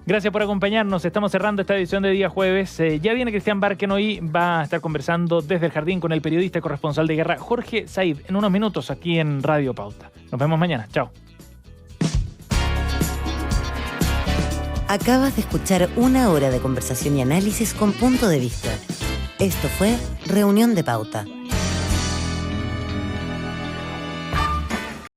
Gracias por acompañarnos. Estamos cerrando esta edición de día jueves. Ya viene Cristian Barken, hoy va a estar conversando desde el jardín con el periodista y corresponsal de guerra Jorge Said en unos minutos aquí en Radio Pauta. Nos vemos mañana. Chao. Acabas de escuchar una hora de conversación y análisis con punto de vista. Esto fue Reunión de Pauta,